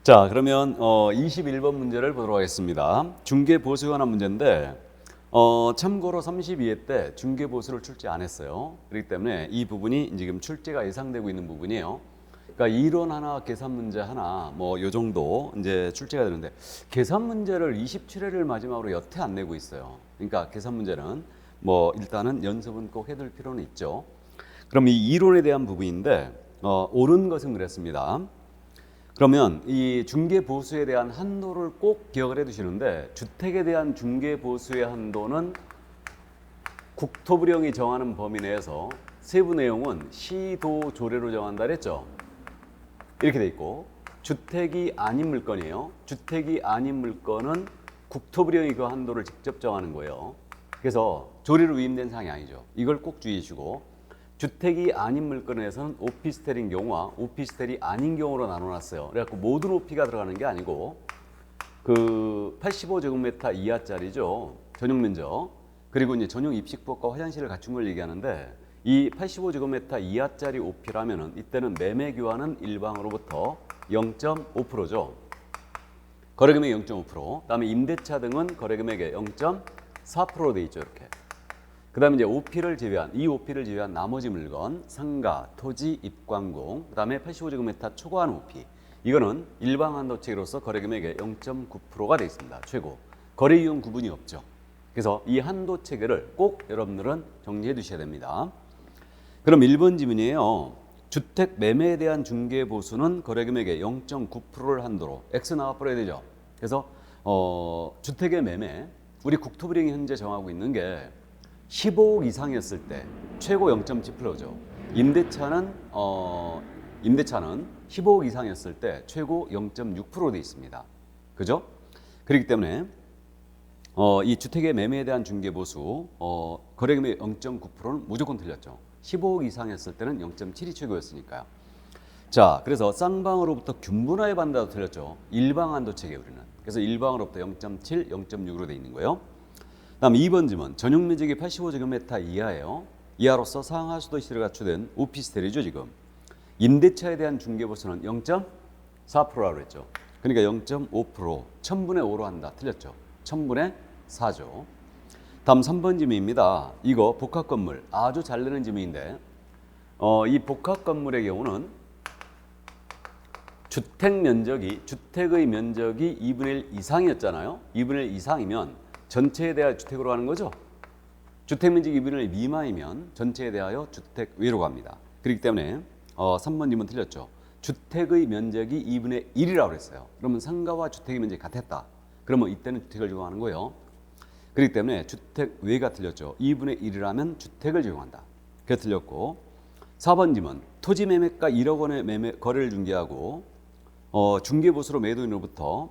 자, 그러면 21번 문제를 보도록 하겠습니다. 중개보수에 관한 문제인데 참고로 32회 때 중개보수를 출제 안 했어요. 그렇기 때문에 이 부분이 지금 출제가 예상되고 있는 부분이에요. 그러니까 이론 하나, 계산 문제 하나, 뭐 요 정도 이제 출제가 되는데 계산 문제를 27회를 마지막으로 여태 안 내고 있어요. 그러니까 계산 문제는 뭐 일단은 연습은 꼭 해둘 필요는 있죠. 그럼 이 이론에 대한 부분인데 옳은 것은 그랬습니다. 그러면 이 중개보수에 대한 한도를 꼭 기억을 해 두시는데 주택에 대한 중개보수의 한도는 국토부령이 정하는 범위 내에서 세부 내용은 시도조례로 정한다 그랬죠. 이렇게 돼 있고 주택이 아닌 물건이에요. 주택이 아닌 물건은 국토부령이 그 한도를 직접 정하는 거예요. 그래서 조례로 위임된 사항이 아니죠. 이걸 꼭 주의해 주시고 주택이 아닌 물건에서는 오피스텔인 경우와 오피스텔이 아닌 경우로 나눠놨어요. 그래갖고 모든 오피가 들어가는 게 아니고 그 85제곱미터 이하짜리죠. 전용 면적. 그리고 이제 전용 입식부와 화장실을 갖춘 걸 얘기하는데 이 85제곱미터 이하짜리 오피라면은 이때는 매매 교환은 일방으로부터 0.5%죠. 거래금액 0.5%. 그다음에 임대차 등은 거래금액의 0.4%로 돼 있죠. 이렇게. 그 다음에 이제 OP를 제외한, 이 OP를 제외한 나머지 물건, 상가, 토지, 입광공, 그 다음에 85제곱미터 초과한 OP. 이거는 일방 한도체계로서 거래금액의 0.9%가 되어 있습니다. 최고. 거래 이용 구분이 없죠. 그래서 이 한도 체계를 꼭 여러분들은 정리해 두셔야 됩니다. 그럼 1번 질문이에요. 주택 매매에 대한 중개보수는 거래금액의 0.9%를 한도로 X 나와버려야 되죠. 그래서 주택의 매매, 우리 국토부령이 현재 정하고 있는 게 15억 이상이었을 때 최고 0.7%죠. 임대차는 15억 이상이었을 때 최고 0.6% 돼 있습니다. 그죠? 그렇기 때문에 이 주택의 매매에 대한 중개보수 거래금액 0.9%는 무조건 틀렸죠. 15억 이상이었을 때는 0.7이 최고였으니까요. 자, 그래서 쌍방으로부터 균분화에 반다도 틀렸죠. 일방 한도 체계 우리는. 그래서 일방으로부터 0.7, 0.6으로 돼 있는 거예요. 다음 2번 질문. 전용 면적이 85제곱미터 이하예요. 이하로서 상하수도 시설이 갖추된 오피스텔이죠 지금. 임대차에 대한 중개보수는 0.4%라고 했죠. 그러니까 0.5%, 1000분의 5로 한다. 틀렸죠. 1000분의 4죠. 다음 3번 질문입니다. 이거 복합건물 아주 잘 내는 질문인데 이 복합건물의 경우는 주택의 면적이 2분의 1 이상이었잖아요. 2분의 1 이상이면 전체에 대하여 주택으로 가는 거죠. 주택 면적이 2분의 1 미만이면 전체에 대하여 주택 외로 갑니다. 그렇기 때문에 3번 질문 틀렸죠. 주택의 면적이 2분의 1이라고 그랬어요. 그러면 상가와 주택의 면적이 같았다. 그러면 이때는 주택을 적용하는 거예요. 그렇기 때문에 주택 외가 틀렸죠. 2분의 1이라면 주택을 적용한다. 그게 틀렸고 4번 질문. 토지 매매가 1억 원의 매매 거래를 중개하고 중개보수로 매도인으로부터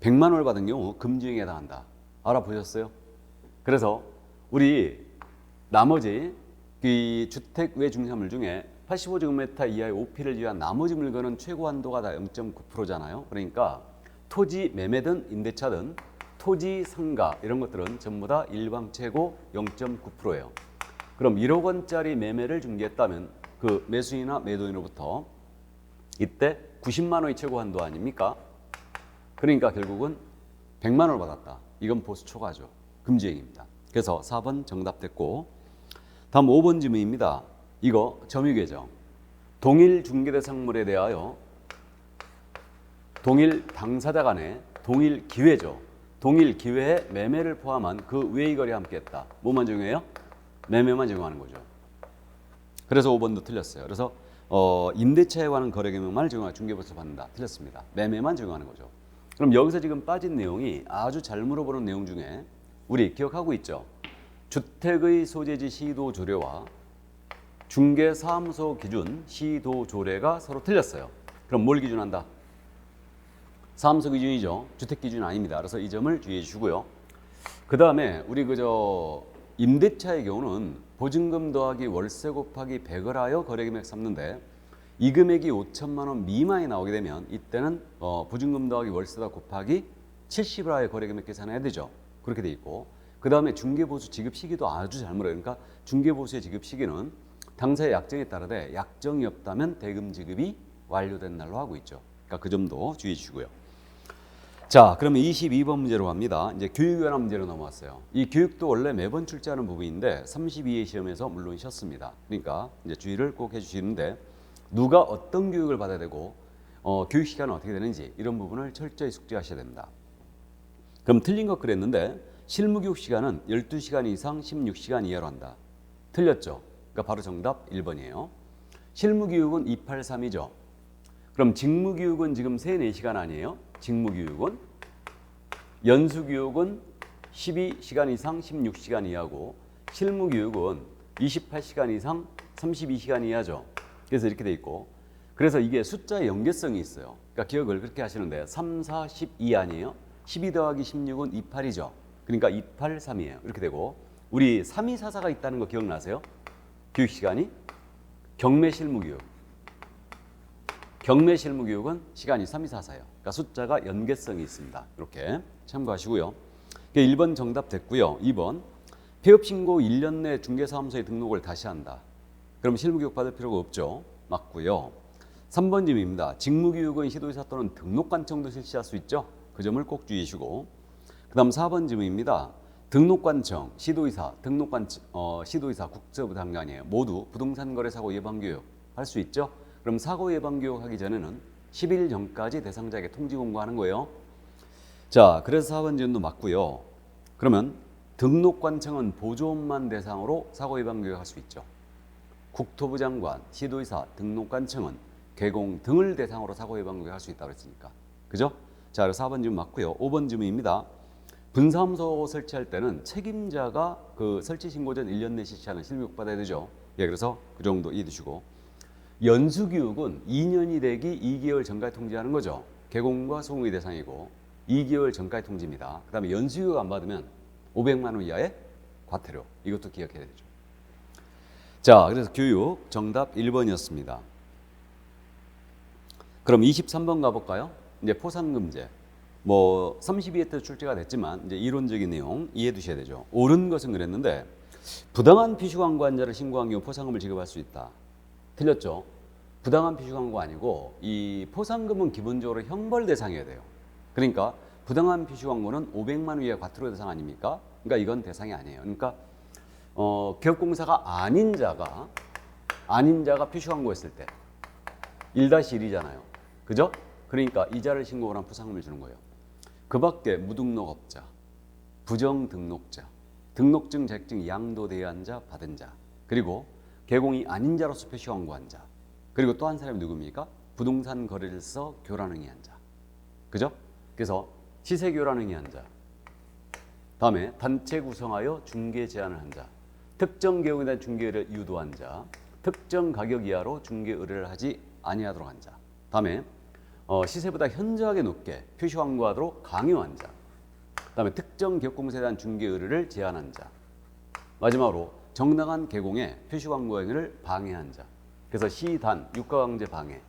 100만 원을 받은 경우 금지행위에 해당한다. 알아보셨어요? 그래서 우리 나머지 이 주택 외 중개물 중에 85제곱미터 이하의 OP를 위한 나머지 물건은 최고 한도가 다 0.9%잖아요. 그러니까 토지 매매든 임대차든 토지 상가 이런 것들은 전부 다 일방 최고 0.9%예요. 그럼 1억 원짜리 매매를 중개했다면 그 매수인이나 매도인으로부터 이때 90만 원이 최고 한도 아닙니까? 그러니까 결국은 100만 원을 받았다. 이건 보수 초과죠. 금지행위입니다. 그래서 4번 정답됐고 다음 5번 질문입니다. 이거 점유계정. 동일 중개대상물에 대하여 동일 당사자 간의 동일 기회죠. 동일 기회에 매매를 포함한 그 외의 거래와 함께했다. 뭐만 적용해요? 매매만 적용하는 거죠. 그래서 5번도 틀렸어요. 그래서 임대차에 관한 거래금액만 적용하여 중개보수 받는다. 틀렸습니다. 매매만 적용하는 거죠. 그럼 여기서 지금 빠진 내용이 아주 잘 물어보는 내용 중에 우리 기억하고 있죠? 주택의 소재지 시도조례와 중개사무소 기준 시도조례가 서로 틀렸어요. 그럼 뭘 기준한다? 사무소 기준이죠. 주택 기준이 아닙니다. 그래서 이 점을 주의해 주시고요. 그 다음에 우리 임대차의 경우는 보증금 더하기 월세 곱하기 100을 하여 거래금액 삼는데 이 금액이 5천만 원 미만이 나오게 되면 이때는 보증금 더하기 월세다 곱하기 70을 하여 거래금액 계산해야 되죠. 그렇게 돼 있고 그 다음에 중개보수 지급 시기도 아주 잘 물어요. 그러니까 중개보수의 지급 시기는 당사의 약정에 따르되 약정이 없다면 대금 지급이 완료된 날로 하고 있죠. 그러니까 그러니까 그 점도 주의해 주시고요. 자, 그러면 22번 문제로 갑니다. 이제 교육연합 문제로 넘어왔어요. 이 교육도 원래 매번 출제하는 부분인데 32회 시험에서 물론 쉬었습니다. 그러니까 이제 주의를 꼭 해주시는데 누가 어떤 교육을 받아야 되고 교육 시간은 어떻게 되는지 이런 부분을 철저히 숙지하셔야 됩니다. 그럼 틀린 것 그랬는데 실무교육 시간은 12시간 이상 16시간 이하로 한다. 틀렸죠? 그러니까 바로 정답 1번이에요. 실무교육은 283이죠. 그럼 직무교육은 지금 3, 4시간 아니에요? 직무교육은 연수교육은 12시간 이상 16시간 이하고 실무교육은 28시간 이상 32시간 이하죠. 그래서 이렇게 돼 있고 그래서 이게 숫자의 연계성이 있어요. 그러니까 기억을 그렇게 하시는데 3, 4, 12 아니에요? 12 더하기 16은 28이죠. 그러니까 283이에요. 이렇게 되고 우리 3244가 있다는 거 기억나세요? 교육 시간이 경매 실무교육. 경매 실무교육은 시간이 3244예요. 그러니까 숫자가 연계성이 있습니다. 이렇게 참고하시고요. 1번 정답 됐고요. 2번 폐업신고 1년 내 중개사무소에 등록을 다시 한다. 그럼 실무교육 받을 필요가 없죠. 맞고요. 3번 질문입니다. 직무교육은 시도의사 또는 등록관청도 실시할 수 있죠. 그 점을 꼭 주의하시고 그 다음 4번 질문입니다. 등록관청, 시도의사, 시도의사, 국세부 장관이에요. 모두 부동산거래사고 예방교육 할 수 있죠. 그럼 사고 예방교육 하기 전에는 10일 전까지 대상자에게 통지 공고하는 거예요. 자, 그래서 4번 질문도 맞고요. 그러면 등록관청은 보조원만 대상으로 사고 예방교육 할 수 있죠. 국토부 장관, 시도의사, 등록관청은 개공 등을 대상으로 사고 예방교육 할 수 있다고 했으니까. 그죠? 자, 그래서 4번 질문 맞고요. 5번 질문입니다. 분사무소 설치할 때는 책임자가 그 설치 신고 전 1년 내 실시하는 실무교육 받아야 되죠. 예, 그래서 그 정도 이해 두시고 연수교육은 2년이 되기 2개월 전까지 통지하는 거죠. 개공과 소공의 대상이고 2개월 전까지 통지입니다. 그 다음에 연수교육 안 받으면 500만 원 이하의 과태료. 이것도 기억해야 되죠. 자, 그래서 교육 정답 1번이었습니다. 그럼 23번 가볼까요? 이제 포상금제. 32회 때 출제가 됐지만 이제 이론적인 내용 이해해 두셔야 되죠. 옳은 것은 그랬는데 부당한 피시 광고 환자를 신고한 경우 포상금을 지급할 수 있다. 틀렸죠? 부당한 피시 광고 아니고 이 포상금은 기본적으로 형벌 대상이어야 돼요. 그러니까 부당한 피시 광고는 500만 원 이하의 과태료 대상 아닙니까? 그러니까 이건 대상이 아니에요. 그러니까 기업공사가 아닌 자가 피시 광고했을 때 1-1이잖아요. 그죠? 그러니까 이자를 신고를 한 포상금을 주는 거예요. 그 밖에 무등록업자, 부정등록자, 등록증, 자격증 양도대여한 자, 받은 자, 그리고 개공이 아닌 자로서 표시 광고한 자, 그리고 또 한 사람이 누굽니까? 부동산 거래를 써 교란 행위한 자. 그죠? 그래서 시세 교란 행위한 자, 다음에 단체 구성하여 중개 제한을 한 자, 특정 개공에 대한 중개 의뢰를 유도한 자, 특정 가격 이하로 중개 의뢰를 하지 아니하도록 한 자, 다음에 시세보다 현저하게 높게 표시 광고하도록 강요한 자, 그다음에 특정 기업공사에 대한 중개 의뢰를 제한한 자, 마지막으로 정당한 개공에 표시 광고 행위를 방해한 자. 그래서 시단, 유가강제 방해.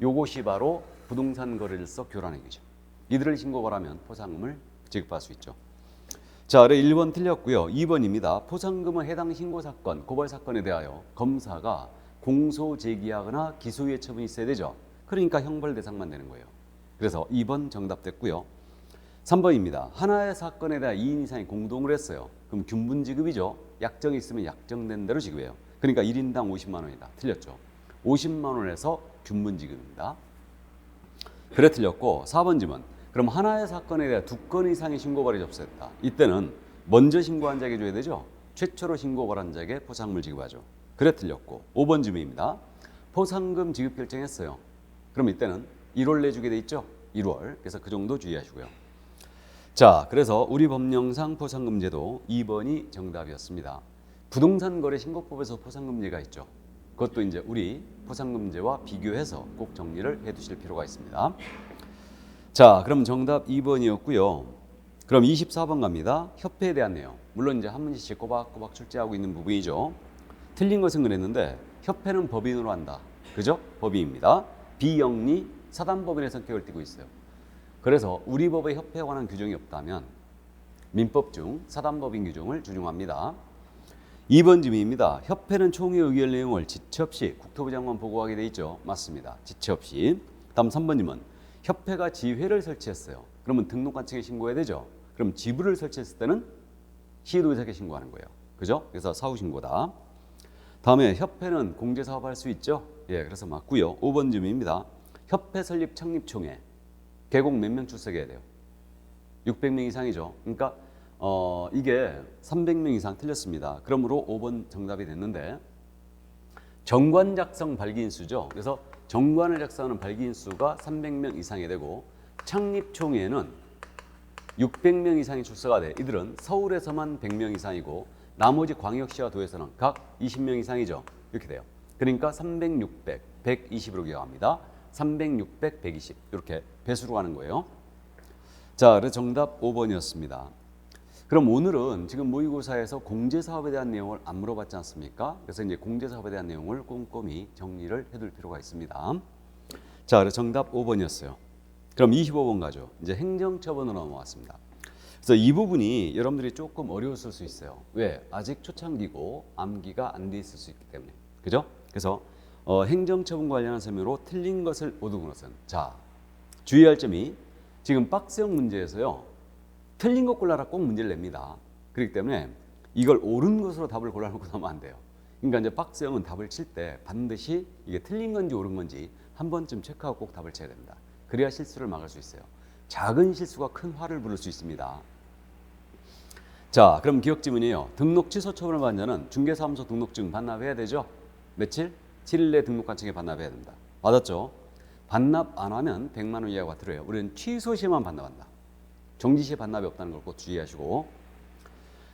요것이 바로 부동산 거래를 써 교란 행위죠. 이들을 신고를 하면 포상금을 지급할 수 있죠. 자, 아래 1번 틀렸고요. 2번입니다. 포상금은 해당 신고사건, 고발사건에 대하여 검사가 공소 제기하거나 기소유예 처분이 있어야 되죠. 그러니까 형벌 대상만 되는 거예요. 그래서 2번 정답 됐고요. 3번입니다. 하나의 사건에 대한 2인 이상이 공동을 했어요. 그럼 균분 지급이죠. 약정이 있으면 약정된 대로 지급해요. 그러니까 1인당 50만 원이다. 틀렸죠. 50만 원에서 균분 지급입니다. 그래 틀렸고 4번 질문. 그럼 하나의 사건에 대한 2건 이상의 신고발이 접수했다. 이때는 먼저 신고한 자에게 줘야 되죠. 최초로 신고발한 자에게 포상금을 지급하죠. 그래 틀렸고 5번 질문입니다. 포상금 지급 결정했어요. 그럼 이때는 1월 내주게 돼 있죠. 1월. 그래서 그 정도 주의하시고요. 자, 그래서 우리 법령상 포상금제도 2번이 정답이었습니다. 부동산거래 신고법에서 포상금제가 있죠. 그것도 이제 우리 포상금제와 비교해서 꼭 정리를 해 두실 필요가 있습니다. 자, 그럼 정답 2번이었고요. 그럼 24번 갑니다. 협회에 대한 내용. 물론 이제 한 문제씩 꼬박꼬박 출제하고 있는 부분이죠. 틀린 것은 그랬는데 협회는 법인으로 한다. 그죠? 법인입니다. 비영리 사단법인의 성격을 띠고 있어요. 그래서 우리 법에 협회에 관한 규정이 없다면 민법 중 사단법인 규정을 준용합니다. 2번 질문입니다. 협회는 총회 의결 내용을 지체 없이 국토부 장관 보고하게 돼 있죠. 맞습니다. 지체 없이. 다음 3번 질문. 협회가 지회를 설치했어요. 그러면 등록관청에 신고해야 되죠. 그럼 지부를 설치했을 때는 시도의사에게 신고하는 거예요. 그죠? 그래서 사후신고다. 다음에 협회는 공제사업할 수 있죠? 예, 그래서 맞고요. 5번 질문입니다. 협회 설립 창립총회 계곡 몇 명 출석해야 돼요? 600명 이상이죠. 그러니까 이게 300명 이상 틀렸습니다. 그러므로 5번 정답이 됐는데 정관 작성 발기인수죠. 그래서 정관을 작성하는 발기인수가 300명 이상이 되고 창립총회는 600명 이상이 출석가 돼. 이들은 서울에서만 100명 이상이고 나머지 광역시와 도에서는 각 20명 이상이죠. 이렇게 돼요. 그러니까 300, 600, 120으로 기억합니다. 300, 600, 120 이렇게 배수로 가는 거예요. 자, 그래서 정답 5번이었습니다. 그럼 오늘은 지금 모의고사에서 공제사업에 대한 내용을 안 물어봤지 않습니까? 그래서 이제 공제사업에 대한 내용을 꼼꼼히 정리를 해둘 필요가 있습니다. 자, 그래서 정답 5번이었어요. 그럼 25번 가죠. 이제 행정처분으로 넘어왔습니다. 그래서 이 부분이 여러분들이 조금 어려웠을 수 있어요. 왜? 아직 초창기고 암기가 안 돼 있을 수 있기 때문에. 그죠? 그래서 행정처분 관련한 설명으로 틀린 것을 모든 것은 자, 주의할 점이 지금 박스형 문제에서요. 틀린 것 골라라 꼭 문제를 냅니다. 그렇기 때문에 이걸 옳은 것으로 답을 골라놓고 나면 안 돼요. 그러니까 이제 박스형은 답을 칠 때 반드시 이게 틀린 건지 옳은 건지 한 번쯤 체크하고 꼭 답을 쳐야 됩니다. 그래야 실수를 막을 수 있어요. 작은 실수가 큰 화를 부를 수 있습니다. 자, 그럼 기억 지문이에요. 등록 취소 처분을 받은 자는 중개사무소 등록증 반납해야 되죠? 며칠? 7일 내 등록관청에 반납해야 된다. 맞았죠? 반납 안 하면 100만 원 이하가 과태료예요. 우리는 취소 시에만 반납한다. 정지 시에 반납이 없다는 걸 꼭 주의하시고.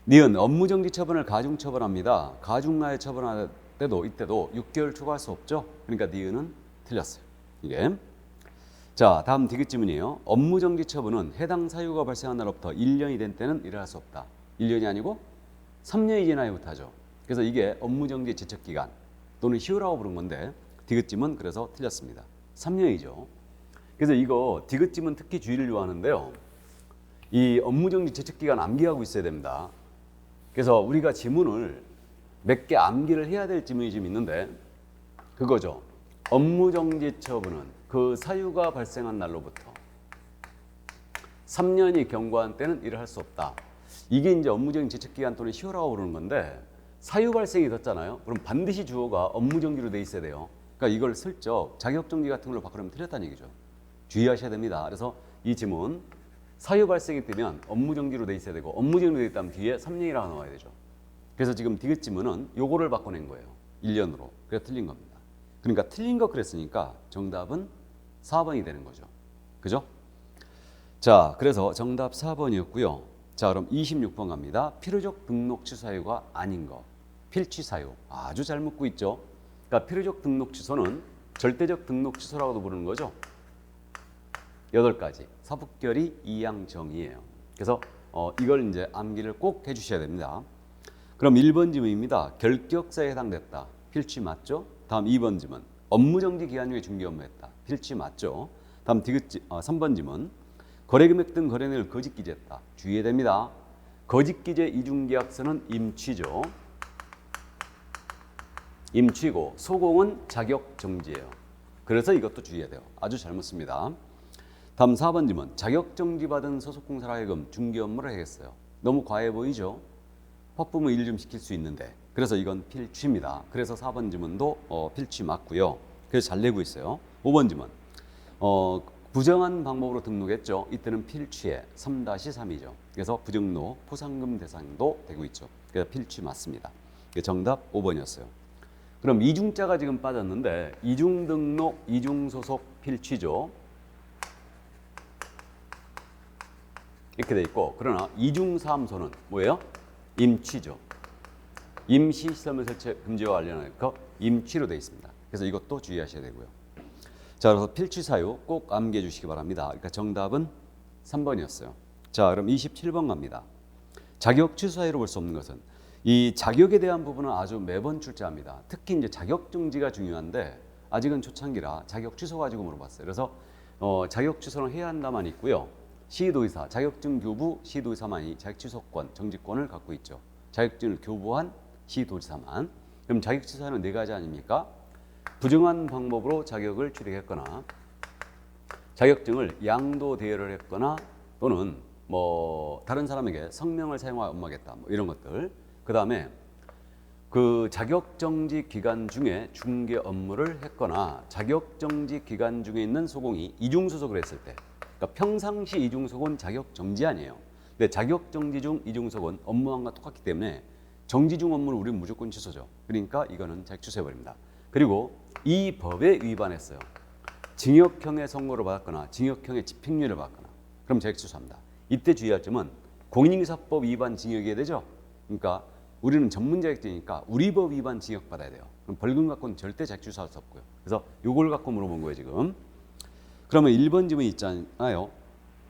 니은 업무정지 처분을 가중처분합니다. 가중나에 처분할 때도 이때도 6개월 초과할 수 없죠? 그러니까 니은은 틀렸어요. 이게. 자, 다음 디귿 지문이에요. 업무정지 처분은 해당 사유가 발생한 날로부터 1년이 된 때는 일어날 수 없다. 1년이 아니고 3년이 지나야부터 하죠. 그래서 이게 업무정지 제척기간 또는 휴라고 부른 건데 디귿짐은 그래서 틀렸습니다. 3년이죠. 그래서 이거 디귿짐은 특히 주의를 요하는데요. 이 업무정지 제척기간 암기하고 있어야 됩니다. 그래서 우리가 지문을 몇 개 암기를 해야 될 지문이 좀 있는데 그거죠. 업무정지 처분은 그 사유가 발생한 날로부터 3년이 경과한 때는 일을 할 수 없다. 이게 이제 업무정지 제척기간 또는 휴라고 부르는 건데 사유 발생이 됐잖아요. 그럼 반드시 주어가 업무정지로 돼 있어야 돼요. 그러니까 이걸 슬쩍 자격정지 같은 걸로 바꾸면 틀렸다는 얘기죠. 주의하셔야 됩니다. 그래서 이 지문 사유 발생이 뜨면 업무정지로 돼 있어야 되고 업무정지로 돼 있다면 뒤에 3년이라고 나와야 되죠. 그래서 지금 디귿 지문은 요거를 바꿔낸 거예요. 1년으로. 그래서 틀린 겁니다. 그러니까 틀린 거 그랬으니까 정답은 4번이 되는 거죠. 그죠? 자, 그래서 정답 4번이었고요. 자, 그럼 26번 갑니다. 필요적 등록 취소 사유가 아닌 거. 필취 사유. 아주 잘 묻고 있죠. 그러니까 필요적 등록 취소는 절대적 등록 취소라고도 부르는 거죠. 8가지. 사북결의 이양정의예요. 그래서 이걸 이제 암기를 꼭 해주셔야 됩니다. 그럼 1번 지문입니다. 결격사에 해당됐다. 필취 맞죠? 다음 2번 지문. 업무정지 기간 중에 중개 업무했다. 필취 맞죠? 다음 3번 지문. 거래금액 등 거래내역을 거짓 기재했다. 주의해야 됩니다. 거짓 기재 이중계약서는 임취죠. 임취고 소공은 자격정지예요. 그래서 이것도 주의해야 돼요. 아주 잘 묻습니다. 다음 4번 지문. 자격정지 받은 소속공사로 하여금 중개 업무를 하겠어요. 너무 과해 보이죠? 확부모 일 좀 시킬 수 있는데. 그래서 이건 필취입니다. 그래서 4번 지문도 필취 맞고요. 그래서 잘 내고 있어요. 5번 지문. 부정한 방법으로 등록했죠. 이때는 필취에 3-3이죠. 그래서 부정노 포상금 대상도 되고 있죠. 그래서 필취 맞습니다. 정답 5번이었어요. 그럼 이중자가 지금 빠졌는데 이중 등록, 이중 소속 필취죠. 이렇게 돼 있고 그러나 이중 사무소는 뭐예요? 임취죠. 임시 시설물 설치 금지와 관련한 거 임취로 되어 있습니다. 그래서 이것도 주의하셔야 되고요. 자, 그래서 필취 사유 꼭 암기해 주시기 바랍니다. 그러니까 정답은 3번이었어요. 자, 그럼 27번 갑니다. 자격 취소 사유로 볼 수 없는 것은 이 자격에 대한 부분은 아주 매번 출제합니다. 특히 이제 자격 정지가 중요한데 아직은 초창기라 자격 취소 가지고 물어봤어요. 그래서 자격 취소는 해야 한다만 있고요. 시도의사, 자격증 교부 시도의사만이 자격 취소권, 정지권을 갖고 있죠. 자격증을 교부한 시도지사만. 그럼 자격 취소는 4가지 아닙니까? 부정한 방법으로 자격을 취득했거나 자격증을 양도 대여를 했거나 또는 뭐 다른 사람에게 성명을 사용하여 업무하겠다 뭐 이런 것들. 그 다음에 그 자격정지 기간 중에 중개 업무를 했거나 자격정지 기간 중에 있는 소공이 이중소속을 했을 때, 그러니까 평상시 이중소속은 자격정지 아니에요. 근데 자격정지 중 이중소속은 업무함과 똑같기 때문에 정지 중 업무는 우리는 무조건 취소죠. 그러니까 이거는 잘 취소해버립니다. 그리고 이 법에 위반했어요. 징역형의 선고를 받았거나 징역형의 집행유예를 받거나 그럼 자격 취소합니다. 이때 주의할 점은 공인인사법 위반 징역이 되죠. 그러니까 우리는 전문 자격증이니까 우리 법 위반 징역 받아야 돼요. 그럼 벌금 갖고는 절대 자격 취소할 수 없고요. 그래서 이걸 갖고 물어본 거예요 지금. 그러면 1번 질문 있잖아요.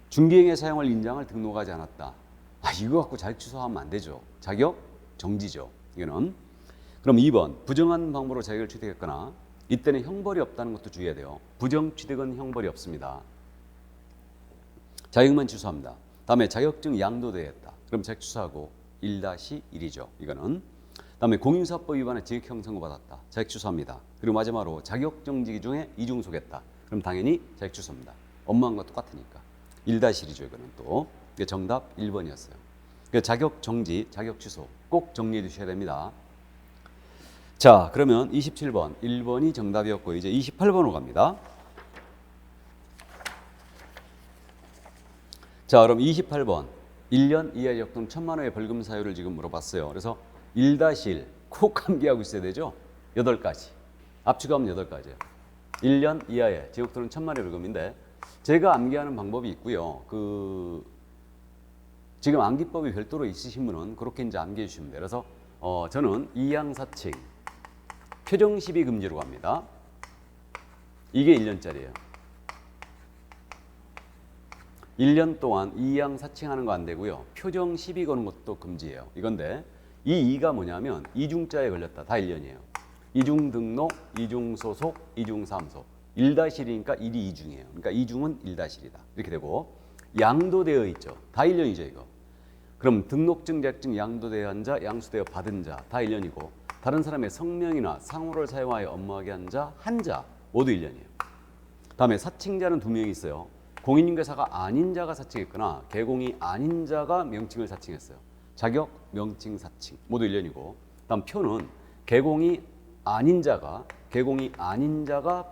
중개행에 사용할 인장을 등록하지 않았다. 이거 갖고 자격 취소하면 안 되죠. 자격 정지죠. 이거는. 그럼 2번 부정한 방법으로 자격을 취득했거나 이때는 형벌이 없다는 것도 주의해야 돼요. 부정 취득은 형벌이 없습니다. 자격만 취소합니다. 다음에 자격증 양도대했다. 그럼 자격 취소하고 1-1이죠. 이거는. 다음에 공인사법 위반에 징역형 선고받았다. 자격 취소합니다. 그리고 마지막으로 자격정지 중에 이중소개했다. 그럼 당연히 자격 취소입니다. 업무함과 똑같으니까. 1-1이죠. 이거는 또. 이게 정답 1번이었어요. 자격 정지, 자격 취소 꼭 정리해 두셔야 됩니다. 자, 그러면 27번 1번이 정답이었고 이제 28번으로 갑니다. 자, 그럼 28번 1년 이하 적 등 1,000만 원의 벌금 사유를 지금 물어봤어요. 그래서 1-1 꼭 암기하고 있어야 되죠. 8가지. 압축하면 8가지예요. 1년 이하의 징역 또는 1,000만 원의 벌금인데 제가 암기하는 방법이 있고요. 지금 암기법이 별도로 있으신 분은 그렇게 이제 암기해 주시면 돼요. 그래서 저는 이양사칭 표정 시비 금지로 갑니다. 이게 1년짜리예요. 1년 동안 이양 사칭하는 거 안 되고요. 표정 시비 거는 것도 금지예요. 이건데 이 2가 뭐냐면 이중자에 걸렸다. 다 1년이에요. 이중 등록, 이중 소속, 이중 사무소. 1-1이니까 1이 2중이에요. 그러니까 2중은 1-1이다. 이렇게 되고 양도되어 있죠. 다 1년이죠, 이거. 그럼 등록증, 자격증 양도대여한 자, 양수대여 받은 자 다 1년이고 다른 사람의 성명이나 상호를 사용하여 업무하게 한 자, 한 자 모두 1년이에요. 다음에 사칭자는 2명이 있어요. 공인중개사가 아닌 자가 사칭했거나 개공이 아닌 자가 명칭을 사칭했어요. 자격, 명칭, 사칭 모두 1년이고 다음 표는 개공이 아닌 자가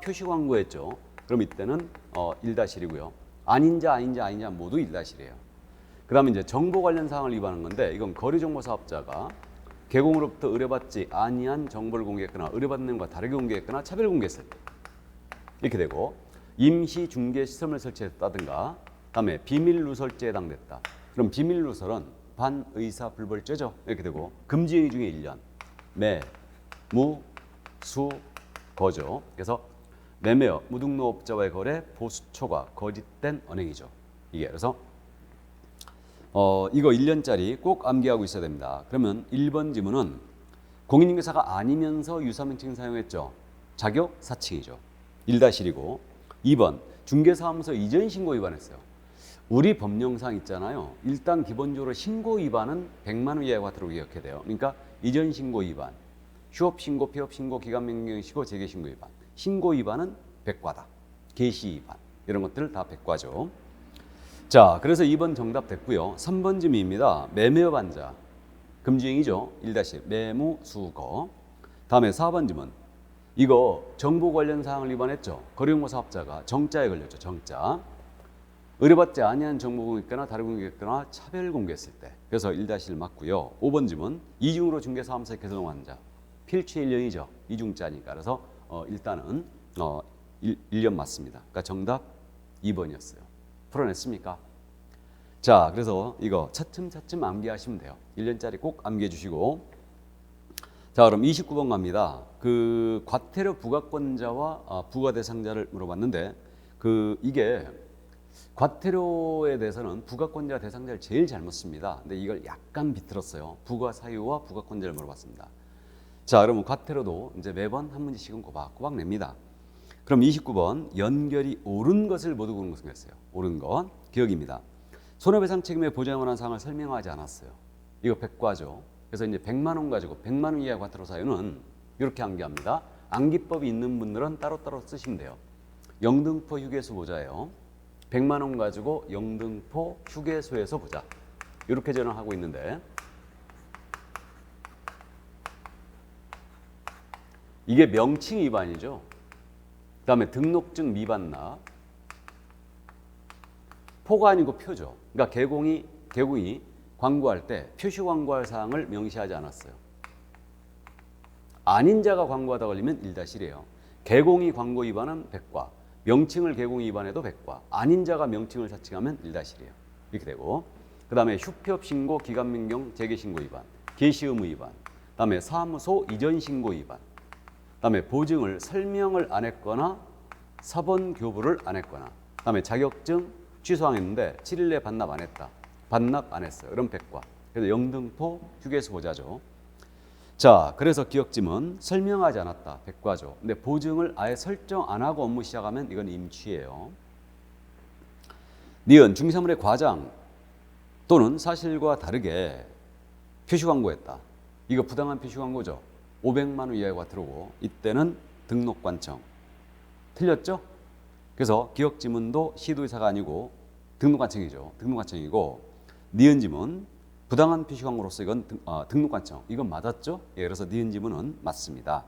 표시 광고했죠. 그럼 이때는 1-1이고요. 아닌 자 모두 1-1이에요. 그 다음에 이제 정보 관련 사항을 위반한 건데 이건 거래정보사업자가 개공으로부터 의뢰받지 아니한 정보를 공개했거나 의뢰받는 내용과 다르게 공개했거나 차별 공개했을 때 이렇게 되고 임시 중개 시스템을 설치했다든가 다음에 비밀 누설죄에 해당됐다. 그럼 비밀 누설은 반의사 불벌죄죠. 이렇게 되고 금지행위 중에 1년 매, 무, 수, 거죠. 그래서 매매업, 무등록업자와의 거래, 보수초과, 거짓된 언행이죠. 이게 그래서 이거 1년짜리 꼭 암기하고 있어야 됩니다. 그러면 1번 지문은 공인중개사가 아니면서 유사명칭 사용했죠. 자격 사칭이죠. 1-1이고 2번 중개사무소 이전 신고 위반했어요. 우리 법령상 있잖아요. 일단 기본적으로 신고 위반은 100만 원 이하의 과태료 기억해야 돼요. 그러니까 이전 신고 위반, 휴업 신고, 폐업 신고, 기간 변경 신고, 재개 신고 위반. 신고 위반은 100과다. 개시 위반 이런 것들 다 100과죠. 자, 그래서 2번 정답 됐고요. 3번 질문입니다. 매매업 한 자 금지행위죠. 1-1 매무 수거. 다음에 4번 질문. 이거 정보 관련 사항을 위반했죠. 거래정보 사업자가 정자에 걸렸죠. 정자. 의뢰받지 아니한 정보 공개했거나 다른 공개했거나 차별 공개했을 때. 그래서 1-1 맞고요. 5번 질문. 이중으로 중개사무소에 개설한 자. 필취 1년이죠. 이중자니까. 그래서 일단은 1년 맞습니다. 그러니까 정답 2번이었어요. 풀어냈습니까? 자, 그래서 이거 차츰차츰 암기하시면 돼요. 1년짜리 꼭 암기해 주시고. 자, 그럼 29번 갑니다. 과태료 부과권자와 부과 대상자를 물어봤는데 이게 과태료에 대해서는 부과권자 대상자를 제일 잘못 씁니다. 근데 이걸 약간 비틀었어요. 부과 사유와 부과권자를 물어봤습니다. 자, 그러면 과태료도 이제 매번 한 문제씩은 꼬박꼬박 냅니다. 그럼 29번 연결이 옳은 것을 모두 고른 것은 했어요. 옳은 것 기억입니다. 손해배상 책임에 보장에 관한 사항을 설명하지 않았어요. 이거 100과죠. 그래서 이제 100만 원 가지고 100만 원 이하 과태료 사유는 이렇게 암기합니다. 암기법이 있는 분들은 따로따로 쓰시면 돼요. 영등포 휴게소 보자예요. 100만 원 가지고 영등포 휴게소에서 보자. 이렇게 전화하고 있는데 이게 명칭 위반이죠. 그다음에 등록증 미반납. 포가 아니고 표죠. 그러니까 개공이 광고할 때 표시 광고할 사항을 명시하지 않았어요. 아닌 자가 광고하다 걸리면 1-1이에요. 개공이 광고 위반은 100과, 명칭을 개공 위반해도 100과, 아닌 자가 명칭을 사칭하면 1-1이에요. 이렇게 되고, 그 다음에 휴폐업 신고, 기간 변경, 재개 신고 위반, 개시 의무 위반, 그 다음에 사무소 이전 신고 위반, 그 다음에 보증을 설명을 안 했거나 사본 교부를 안 했거나, 그 다음에 자격증 취소했는데 7일 내에 반납 안 했다. 반납 안 했어요. 그럼 100과. 그래서 영등포 휴게소 보자죠. 자, 그래서 기억지문 설명하지 않았다. 100과죠. 근데 보증을 아예 설정 안 하고 업무 시작하면 이건 임취예요. 니은 중개사물의 과장 또는 사실과 다르게 표시 광고했다. 이거 부당한 표시 광고죠. 500만 원 이하가 들어오고 이때는 등록관청. 틀렸죠? 그래서 기억지문도 시도의사가 아니고 등록관청이죠. 등록관청이고 니은 지문 부당한 표시 광고로서 이건 등록관청. 이건 맞았죠? 예, 그래서 니은 지문은 맞습니다.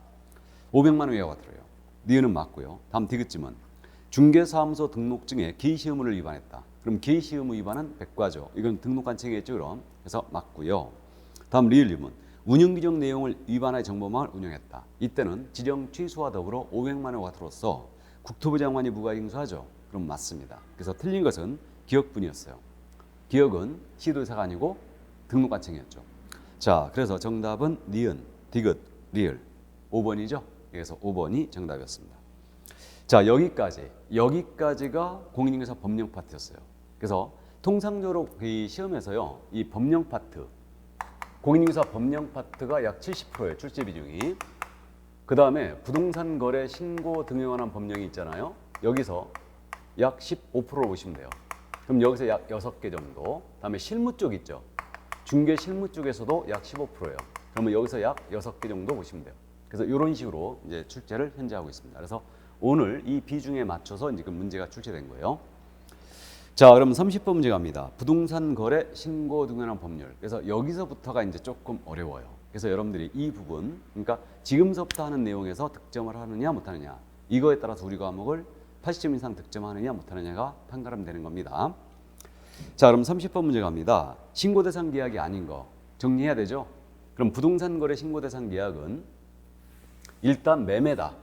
500만 원 이하가 들어요. 니은은 맞고요. 다음 디귿 지문. 중개사무소 등록증에 개시 의무를 위반했다. 그럼 개시 의무 위반은 100과죠. 이건 등록관청이겠죠, 그럼. 그래서 맞고요. 다음 리을 지문. 운영 규정 내용을 위반하여 정보망을 운영했다. 이때는 지정 취소와 더불어 500만 원 과태료로서 국토부 장관이 부과징수하죠. 그럼 맞습니다. 그래서 틀린 것은 기억분이었어요. 기억은 시도의사가 아니고 등록관청이었죠. 자, 그래서 정답은 니은, 디귿, 리을 5번이죠. 그래서 5번이 정답이었습니다. 자, 여기까지가 공인중개사 법령 파트였어요. 그래서 통상적으로 이 시험에서요, 이 법령 파트, 공인중개사 법령 파트가 약 70%예요. 출제 비중이. 그 다음에 부동산 거래 신고 등에 관한 법령이 있잖아요. 여기서 약 15%로 보시면 돼요. 그럼 여기서 약 6개 정도. 다음에 실무 쪽 있죠. 중개 실무 쪽에서도 약 15%예요. 그러면 여기서 약 6개 정도 보시면 돼요. 그래서 이런 식으로 이제 출제를 현재 하고 있습니다. 그래서 오늘 이 비중에 맞춰서 이제 그 문제가 출제된 거예요. 자, 그럼 30번 문제 갑니다. 부동산 거래 신고 등에 관한 법률. 그래서 여기서부터가 이제 조금 어려워요. 그래서 여러분들이 이 부분, 그러니까 지금서부터 하는 내용에서 득점을 하느냐 못하느냐, 이거에 따라서 우리 과목을 80점 이상 득점하느냐 못하느냐가 판가름 되는 겁니다. 자, 그럼 30번 문제 갑니다. 신고 대상 계약이 아닌 거 정리해야 되죠. 그럼 부동산 거래 신고 대상 계약은 일단 매매다.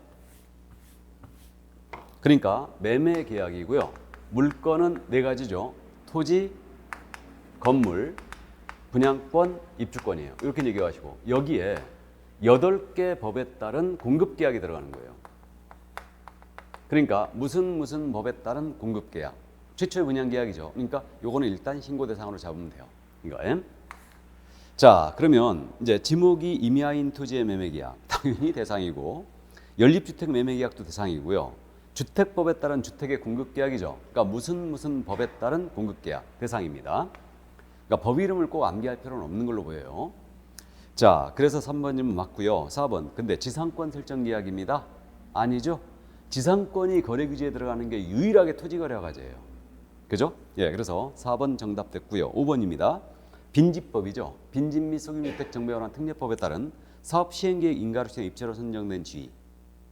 그러니까 매매 계약이고요. 물건은 4가지죠. 토지, 건물, 분양권, 입주권이에요. 이렇게 얘기하시고 여기에 8개 법에 따른 공급 계약이 들어가는 거예요. 그러니까 무슨 법에 따른 공급 계약. 최초의 분양 계약이죠. 그러니까 요거는 일단 신고 대상으로 잡으면 돼요. 이거. 자, 그러면 이제 지목이 임야인 토지의 매매 계약 당연히 대상이고 연립주택 매매 계약도 대상이고요. 주택법에 따른 주택의 공급 계약이죠. 그러니까 무슨 법에 따른 공급 계약 대상입니다. 그러니까 법 이름을 꼭 암기할 필요는 없는 걸로 보여요. 자, 그래서 3번 질문 맞고요. 4번. 근데 지상권 설정 계약입니다. 아니죠. 지상권이 거래 규제에 들어가는 게 유일하게 토지 거래 과제예요. 그죠? 예, 그래서 4번 정답 됐고요. 5번입니다. 빈집법이죠. 빈집 및 소규모주택 정비에 관한 특례법에 따른 사업 시행계획 인가로서 입체로 선정된 지위.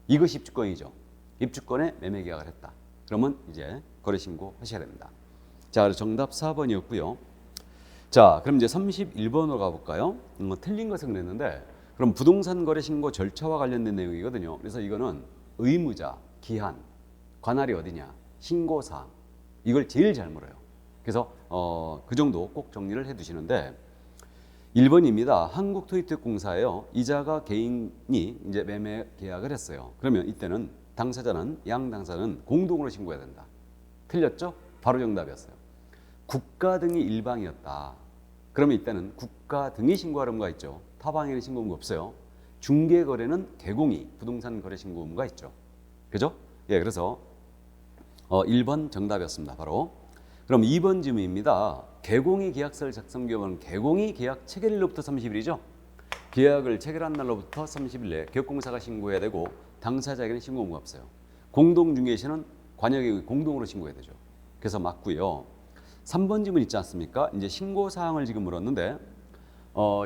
이것이 입주권이죠. 입주권에 매매 계약을 했다. 그러면 이제 거래 신고 하셔야 됩니다. 자, 그래서 정답 4번이었고요. 자, 그럼 이제 31번으로 가볼까요? 틀린 것은 그랬는데 그럼 부동산 거래 신고 절차와 관련된 내용이거든요. 그래서 이거는 의무자, 기한, 관할이 어디냐, 신고사항 이걸 제일 잘 물어요. 그래서 그 정도 꼭 정리를 해두시는데 1번입니다. 한국토지택공사예요. 이자가 개인이 이제 매매 계약을 했어요. 그러면 이때는 양 당사자는 공동으로 신고해야 된다. 틀렸죠? 바로 정답이었어요. 국가 등이 일방이었다. 그러면 이때는 국가 등이 신고할 의무가 있죠. 타방에는 신고 의무가 없어요. 중개거래는 개공이 부동산 거래 신고 의무가 있죠. 그죠? 예, 그래서 1번 정답이었습니다. 바로. 그럼 2번 질문입니다. 개공이 계약서를 작성 기업은 개공이 계약 체결일로부터 30일이죠. 계약을 체결한 날로부터 30일 내에 기업공사가 신고해야 되고 당사자에게는 신고 의무가 없어요. 공동중개시는 관여기업이 공동으로 신고해야 되죠. 그래서 맞고요. 3번 질문 있지 않습니까? 이제 신고 사항을 지금 물었는데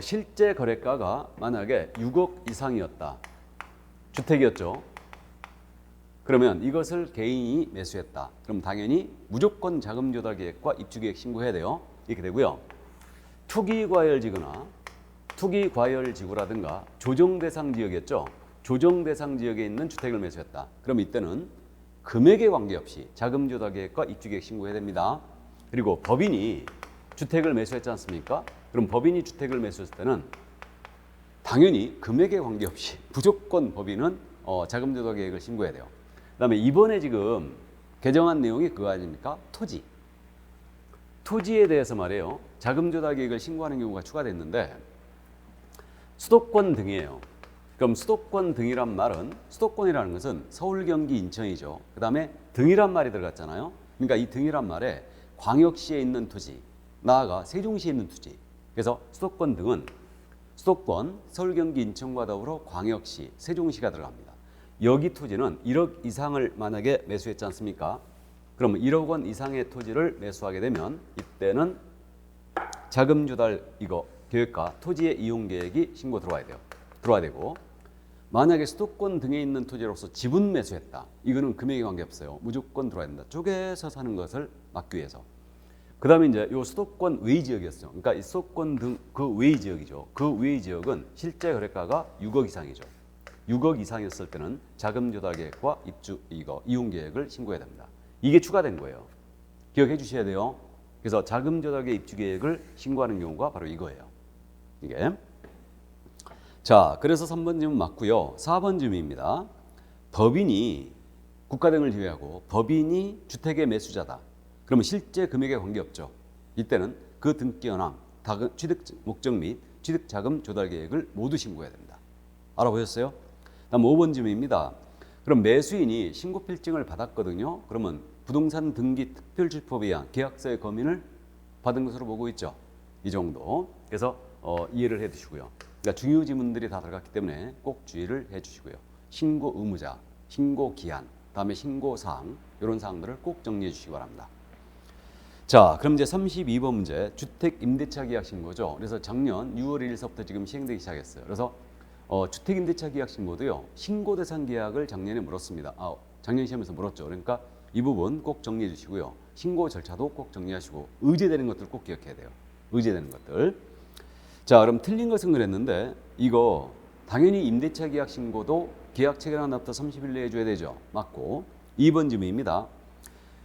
실제 거래가가 만약에 6억 이상이었다. 주택이었죠. 그러면 이것을 개인이 매수했다. 그럼 당연히 무조건 자금 조달 계획과 입주 계획 신고해야 돼요. 이렇게 되고요. 투기 과열 지구나 투기 과열 지구라든가 조정 대상 지역이었죠. 조정 대상 지역에 있는 주택을 매수했다. 그럼 이때는 금액에 관계없이 자금 조달 계획과 입주 계획 신고해야 됩니다. 그리고 법인이 주택을 매수했지 않습니까? 그럼 법인이 주택을 매수했을 때는 당연히 금액에 관계없이 무조건 법인은 자금 조달 계획을 신고해야 돼요. 그다음에 이번에 지금 개정한 내용이 그거 아닙니까? 토지. 토지에 대해서 말이에요. 자금 조달 계획을 신고하는 경우가 추가됐는데 수도권 등이에요. 그럼 수도권 등이란 말은 수도권이라는 것은 서울, 경기, 인천이죠. 그다음에 등이란 말이 들어갔잖아요. 그러니까 이 등이란 말에 광역시에 있는 토지, 나아가 세종시에 있는 토지. 그래서 수도권 등은 수도권, 서울, 경기, 인천과 더불어 광역시, 세종시가 들어갑니다. 여기 토지는 1억 이상을 만약에 매수했지 않습니까? 그러면 1억 원 이상의 토지를 매수하게 되면 이때는 자금 조달 이거 계획과 토지의 이용 계획이 신고 들어와야 돼요. 들어와야 되고 만약에 수도권 등에 있는 토지로서 지분 매수했다. 이거는 금액에 관계없어요. 무조건 들어와야 된다. 쪼개서 사는 것을 막기 위해서. 그다음에 이제 요 수도권 외 지역이었어요. 그러니까 이 수도권 등 그 외 지역이죠. 그 외 지역은 실제 거래가가 6억 이상이죠. 6억 이상이었을 때는 자금 조달 계획과 입주 이거 이용 계획을 신고해야 됩니다. 이게 추가된 거예요. 기억해 주셔야 돼요. 그래서 자금 조달 계획 입주 계획을 신고하는 경우가 바로 이거예요. 이게. 자, 그래서 3번 질문 맞고요. 4번 질문입니다. 법인이 국가 등을 제외하고 법인이 주택의 매수자다. 그러면 실제 금액에 관계없죠. 이때는 그 등기 현황, 취득 목적 및 취득 자금 조달 계획을 모두 신고해야 됩니다. 알아보셨어요? 다음 5번 질문입니다. 그럼 매수인이 신고 필증을 받았거든요. 그러면 부동산 등기 특별주법에 의한 계약서의 검인을 받은 것으로 보고 있죠. 이 정도. 그래서 이해를 해 두시고요. 그러니까 중요 지문들이 다 들어갔기 때문에 꼭 주의를 해 주시고요. 신고 의무자, 신고 기한, 다음에 신고 사항 이런 사항들을 꼭 정리해 주시기 바랍니다. 자, 그럼 이제 32번 문제 주택 임대차 계약 신고죠. 그래서 작년 6월 1일서부터 지금 시행되기 시작했어요. 그래서 주택 임대차 계약 신고도요. 신고 대상 계약을 작년에 물었습니다. 작년 시험에서 물었죠. 그러니까 이 부분 꼭 정리해 주시고요. 신고 절차도 꼭 정리하시고 의제되는 것들 꼭 기억해야 돼요. 의제되는 것들. 자, 그럼 틀린 것은 그랬는데 이거 당연히 임대차 계약 신고도 계약 체결한 날부터 30일 내에 해줘야 되죠. 맞고 2번 질문입니다.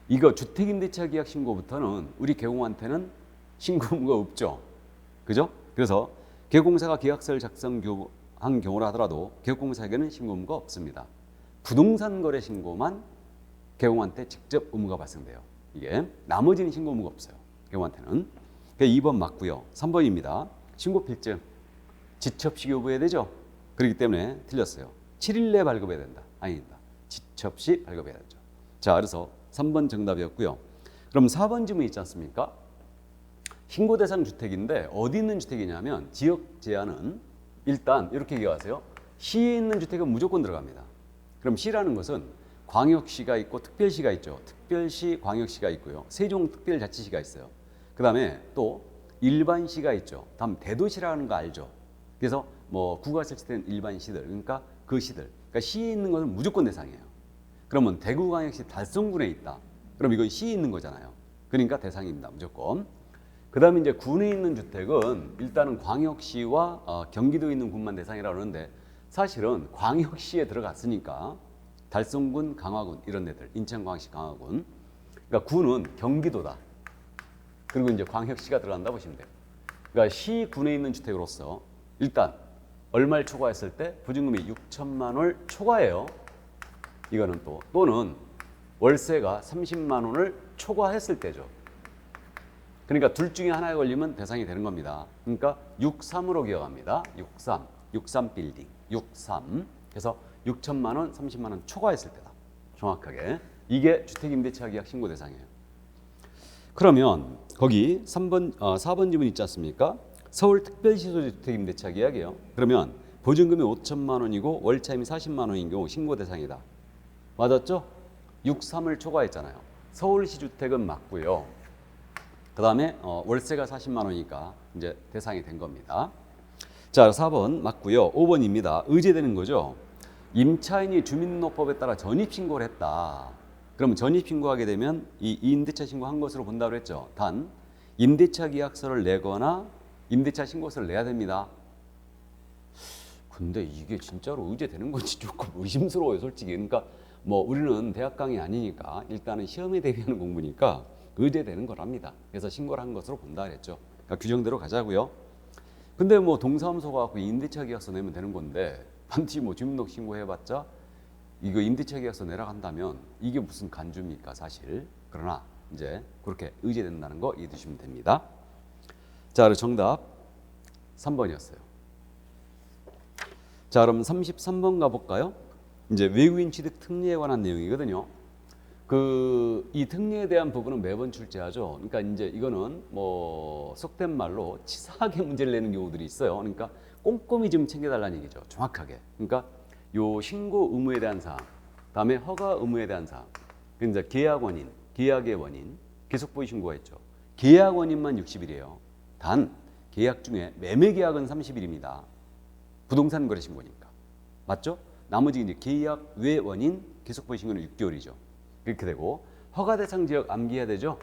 이거 주택 임대차 계약 신고부터는 우리 개공한테는 신고 의무가 없죠. 그죠? 그래서 개공사가 계약서를 작성한 경우라 하더라도 개공사에게는 신고 의무가 없습니다. 부동산 거래 신고만 개공한테 직접 의무가 발생돼요. 이게 나머지는 신고 의무가 없어요. 개공한테는. 2번 맞고요. 3번입니다. 신고 필증 지첩시 교부해야 되죠. 그렇기 때문에 틀렸어요. 7일 내에 발급해야 된다. 아닙니다. 지첩시 발급해야 되죠. 자, 그래서 3번 정답이었고요. 그럼 4번 질문 있지 않습니까? 신고 대상 주택인데 어디 있는 주택이냐면 지역 제한은 일단 이렇게 기억하세요. 시에 있는 주택은 무조건 들어갑니다. 그럼 시라는 것은 광역시가 있고 특별시가 있죠. 특별시, 광역시가 있고요. 세종특별자치시가 있어요. 그 다음에 또 일반시가 있죠. 다음 대도시라는 거 알죠. 그래서 뭐 구가 설치된 일반시들, 그러니까 그 시들. 그러니까 시에 있는 것은 무조건 대상이에요. 그러면 대구광역시 달성군에 있다. 그럼 이건 시에 있는 거잖아요. 그러니까 대상입니다. 무조건. 그 다음에 이제 군에 있는 주택은 일단은 광역시와 경기도에 있는 군만 대상이라고 그러는데 사실은 광역시에 들어갔으니까 달성군, 강화군 이런 데들, 인천광역시, 강화군. 그러니까 군은 경기도다. 그리고 이제 광역시가 들어간다 보시면 돼요. 그러니까 시, 군에 있는 주택으로서 일단 얼마를 초과했을 때 보증금이 6천만 원을 초과해요. 이거는 또는 월세가 30만 원을 초과했을 때죠. 그러니까 둘 중에 하나에 걸리면 대상이 되는 겁니다. 그러니까 63으로 기억합니다. 63 빌딩, 63. 그래서 6천만 원, 30만 원 초과했을 때다. 정확하게. 이게 주택임대차 계약 신고 대상이에요. 그러면 거기 4번 지문 있지 않습니까? 서울특별시 소재 주택임대차 계약이에요. 그러면 보증금이 5천만 원이고 월차임이 40만 원인 경우 신고 대상이다. 맞았죠? 63을 초과했잖아요. 서울시 주택은 맞고요. 그 다음에 월세가 40만 원이니까 이제 대상이 된 겁니다. 자, 4번 맞고요. 5번입니다. 의제되는 거죠. 임차인이 주민등록법에 따라 전입신고를 했다. 그러면 전입신고하게 되면 이 임대차 신고한 것으로 본다고 했죠. 단 임대차 계약서를 내거나 임대차 신고서를 내야 됩니다. 근데 이게 진짜로 의제되는 건지 조금 의심스러워요, 솔직히. 그러니까 뭐 우리는 대학 강의 아니니까 일단은 시험에 대비하는 공부니까 의제되는 거랍니다. 그래서 신고를 한 것으로 본다 그랬죠. 그러니까 규정대로 가자고요. 근데 뭐 동사무소 가고 임대차 계약서 내면 되는 건데 반드시 뭐 주민등록 신고해봤자 이거 임대차 계약서 내라 한다면 이게 무슨 간주입니까, 사실. 그러나 이제 그렇게 의제된다는 거 이해해 두시면 됩니다. 자, 그럼 정답 3번이었어요. 자, 그럼 33번 가볼까요? 이제 외국인 취득 특례에 관한 내용이거든요. 이 특례에 대한 부분은 매번 출제하죠. 그러니까 이제 이거는 뭐 속된 말로 치사하게 문제를 내는 경우들이 있어요. 그러니까 꼼꼼히 좀 챙겨달라는 얘기죠. 정확하게. 그러니까 요 신고 의무에 대한 사항, 다음에 허가 의무에 대한 사항, 이제 계약 원인, 계약의 원인, 계속보이 신고가 있죠. 계약 원인만 60일이에요. 단 계약 중에 매매 계약은 30일입니다. 부동산 거래 신고니까. 맞죠? 나머지 이제 계약 외 원인, 계속보이 신고는 6개월이죠. 이렇게 되고 허가 대상 지역 암기해야 되죠.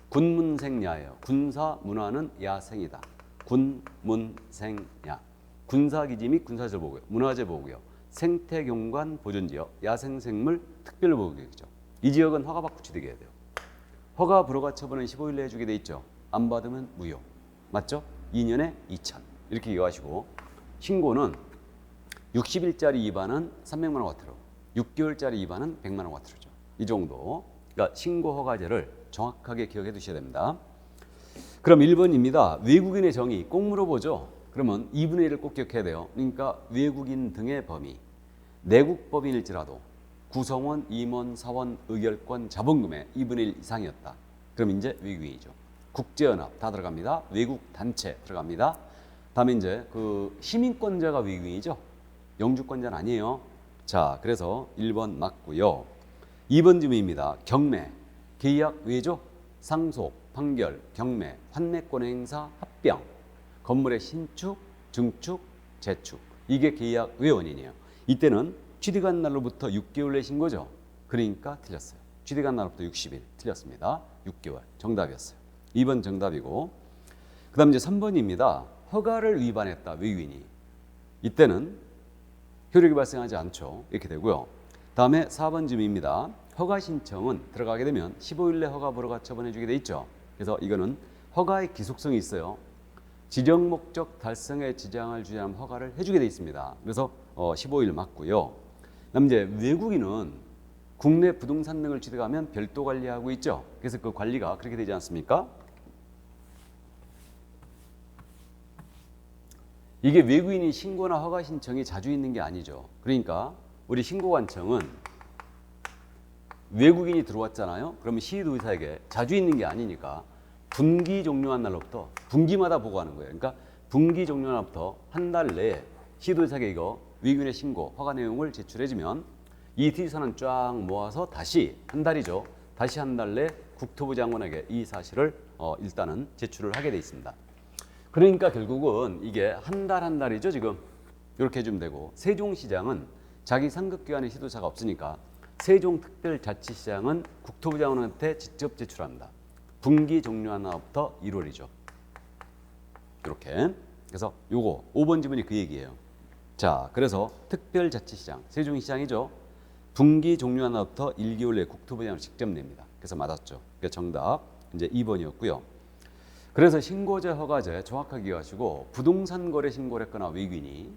군문생야예요. 군사 문화는 야생이다. 군문생야. 군사기지 및 군사시설 보고요. 문화재 보고요. 생태경관 보존지역, 야생생물 특별보호구역이죠. 이 지역은 허가받고 취득해야 돼요. 허가 불허가 처분은 15일 내에 주게 돼 있죠. 안 받으면 무효. 맞죠? 2년에 2천. 이렇게 기억하시고 신고는 60일짜리 위반은 300만 원 과태료, 6개월짜리 위반은 100만 원 과태료죠. 이 정도. 그러니까 신고 허가제를 정확하게 기억해 두셔야 됩니다. 그럼 1번입니다. 외국인의 정의 꼭 물어보죠. 그러면 2분의 1을 꼭 기억해야 돼요. 그러니까 외국인 등의 범위, 내국 법인일지라도 구성원, 임원, 사원, 의결권, 자본금의 2분의 1 이상이었다. 그럼 이제 외국인이죠. 국제연합 다 들어갑니다. 외국 단체 들어갑니다. 다음에 이제 그 시민권자가 외국인이죠. 영주권자는 아니에요. 자, 그래서 1번 맞고요. 2번 질문입니다. 경매, 계약 외죠. 상속, 판결, 경매, 환매권 행사, 합병, 건물의 신축, 증축, 재축. 이게 계약 외 원인이에요. 이때는 취득한 날로부터 6개월 내신 거죠. 그러니까 틀렸어요. 취득한 날로부터 60일 틀렸습니다. 6개월 정답이었어요. 2번 정답이고, 그 다음 이제 3번입니다. 허가를 위반했다, 외국인이. 이때는 효력이 발생하지 않죠. 이렇게 되고요. 다음에 4번 질문입니다. 허가 신청은 들어가게 되면 15일 내 허가 불허가 처분해 주게 돼 있죠. 그래서 이거는 허가의 기속성이 있어요. 지정 목적 달성에 지장을 주지 않으면 허가를 해주게 돼 있습니다. 그래서 15일 맞고요. 그다음 이제 외국인은 국내 부동산 등을 취득하면 별도 관리하고 있죠. 그래서 그 관리가 그렇게 되지 않습니까? 이게 외국인이 신고나 허가 신청이 자주 있는 게 아니죠. 그러니까 우리 신고관청은 외국인이 들어왔잖아요. 그러면 시도의사에게 자주 있는 게 아니니까 분기 종료한 날로부터 분기마다 보고하는 거예요. 그러니까 분기 종료한 날부터 한 달 내에 시도의사에게 이거 외국인의 신고 허가 내용을 제출해주면 이 TC서는 쫙 모아서 다시 한 달이죠. 다시 한 달 내 국토부 장관에게 이 사실을 일단은 제출을 하게 돼 있습니다. 그러니까 결국은 이게 한 달 한 달이죠. 지금 이렇게 해주면 되고, 세종시장은 자기 상급기관의 시도사가 없으니까 세종특별자치시장은 국토부 장관한테 직접 제출합니다. 분기 종료한 날부터 1월이죠. 이렇게. 그래서 요거 5번 지문이 그 얘기예요. 자, 그래서 특별자치시장, 세종시장이죠. 분기 종료한 날부터 1개월 내에 국토부 장관을 직접 냅니다. 그래서 맞았죠. 그러니까 정답 이제 2번이었고요. 그래서 신고제, 허가제 정확하게 기억하시고, 부동산 거래 신고를 했거나 외국인이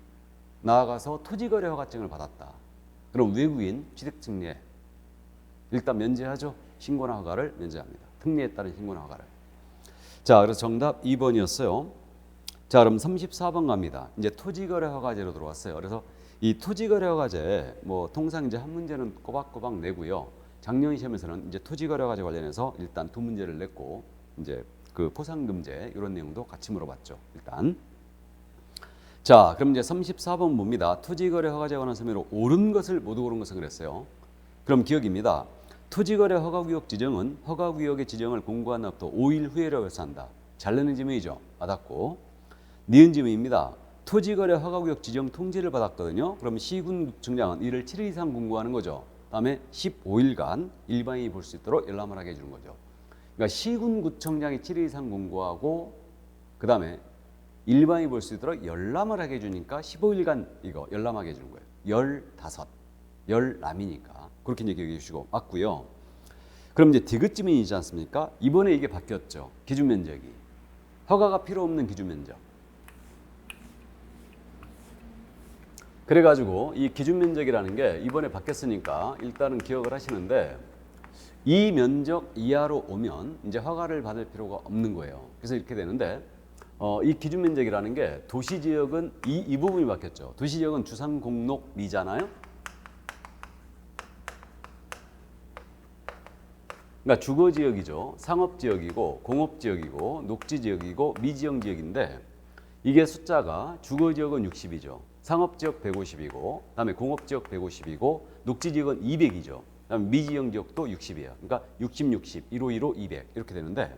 나아가서 토지거래 허가증을 받았다. 그럼 외국인 취득특례 일단 면제하죠. 신고나 허가를 면제합니다. 특례에 따른 신고나 허가를. 자, 그래서 정답 2번이었어요. 자, 그럼 34번 갑니다. 이제 토지거래 허가제로 들어왔어요. 그래서 이 토지거래 허가제 뭐 통상 이제 한 문제는 꼬박꼬박 내고요. 작년 시험에서는 이제 토지거래 허가제 관련해서 일단 두 문제를 냈고, 이제 그 포상금제 이런 내용도 같이 물어봤죠. 일단. 자, 그럼 이제 34번 봅니다. 토지거래 허가제 관한 서면으로 옳은 것을 모두 고른 것은 그랬어요. 그럼 기억입니다. 토지거래 허가구역 지정은 허가구역의 지정을 공고한 날부터 5일 후에라고 해서 한다. 잘 내는 지문이죠. 맞았고, 니은 지문입니다. 토지거래 허가구역 지정 통지를 받았거든요. 그럼 시군구청장은 이를 7일 이상 공고하는 거죠. 다음에 15일간 일반인이 볼 수 있도록 열람을 하게 해주는 거죠. 그러니까 시군구청장이 7일 이상 공고하고 그 다음에 일반인이 볼 수 있도록 열람을 하게 해주니까 15일간 이거 열람하게 해주는 거예요. 15, 열람이니까 그렇게 얘기해 주시고 맞고요. 그럼 이제 디귿지문이지 않습니까? 이번에 이게 바뀌었죠. 기준면적이 허가가 필요 없는 기준면적. 그래가지고 이 기준면적이라는 게 이번에 바뀌었으니까 일단은 기억을 하시는데 이 면적 이하로 오면 이제 허가를 받을 필요가 없는 거예요. 그래서 이렇게 되는데 이 기준면적이라는 게 도시지역은 이 부분이 바뀌었죠. 도시지역은 주상공록미잖아요. 그러니까 주거지역이죠. 상업지역이고 공업지역이고 녹지지역이고 미지형지역인데 이게 숫자가 주거지역은 60이죠. 상업지역 150이고 그다음에 공업지역 150이고 녹지지역은 200이죠. 그다음에 미지형지역도 60이에요. 그러니까 60, 60, 1515, 200 이렇게 되는데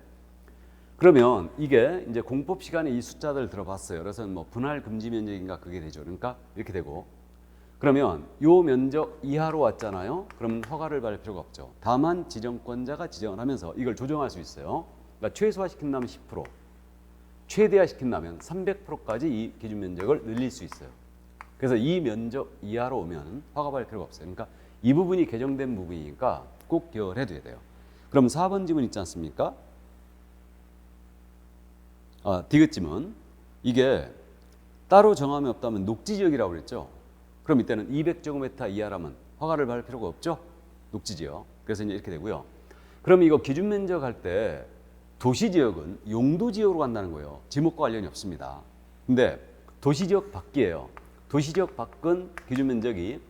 그러면 이게 이제 공법 시간에 이 숫자들 들어봤어요. 그래서 뭐 분할 금지 면적인가 그게 되죠. 그러니까 이렇게 되고 그러면 요 면적 이하로 왔잖아요. 그럼 허가를 받을 필요가 없죠. 다만 지정권자가 지정을 하면서 이걸 조정할 수 있어요. 그러니까 최소화시킨다면 10%, 최대화시킨다면 300%까지 이 기준 면적을 늘릴 수 있어요. 그래서 이 면적 이하로 오면 허가 받을 필요가 없어요. 그러니까 이 부분이 개정된 부분이니까 꼭 기억을 해둬야 돼요. 그럼 4번 지문 있지 않습니까? 디귿지문. 이게 따로 정함이 없다면 녹지지역이라고 그랬죠. 그럼 이때는 200제곱미터 이하라면 허가를 받을 필요가 없죠. 녹지지역. 그래서 이제 이렇게 되고요. 그럼 이거 기준면적 할 때 도시지역은 용도지역으로 간다는 거예요. 지목과 관련이 없습니다. 근데 도시지역 밖이에요. 도시지역 밖은 기준면적이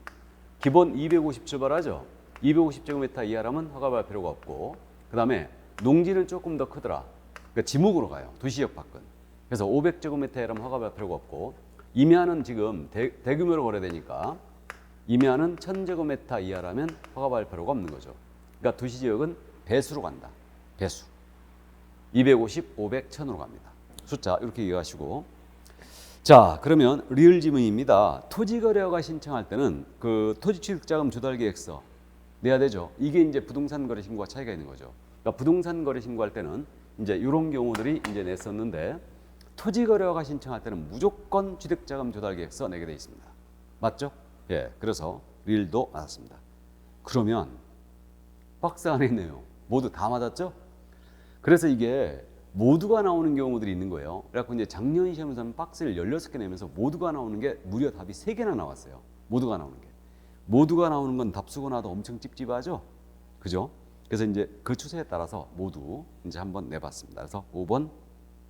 기본 250 출발하죠. 250제곱미터 이하라면 허가 받을 필요가 없고 그 다음에 농지는 조금 더 크더라. 그러니까 지목으로 가요. 도시지역 밖은. 그래서 500제곱미터라면 허가 받을 필요가 없고 임야는 지금 대규모로 거래되니까 임야는 1000제곱미터 이하라면 허가 받을 필요가 없는 거죠. 그러니까 도시지역은 배수로 간다. 배수. 250, 500, 1000으로 갑니다. 숫자 이렇게 이해하시고 자 그러면 리을 지문입니다. 토지거래허가 신청할 때는 그 토지취득자금 조달계획서 내야 되죠. 이게 이제 부동산 거래 신고와 차이가 있는 거죠. 그러니까 부동산 거래 신고할 때는 이제 이런 경우들이 이제 냈었는데 토지거래허가 신청할 때는 무조건 취득자금 조달계획서 내게 돼 있습니다. 맞죠? 예, 그래서 리을도 맞았습니다. 그러면 박스 안에 있네요. 모두 다 맞았죠? 그래서 이게 모두가 나오는 경우들이 있는 거예요. 그래갖고 이제 작년 시험에서는 박스를 16개 내면서 모두가 나오는 게 무려 답이 3개나 나왔어요. 모두가 나오는 게. 모두가 나오는 건 답수고 나도 엄청 찝찝하죠? 그죠? 그래서 이제 그 추세에 따라서 모두 이제 한번 내봤습니다. 그래서 5번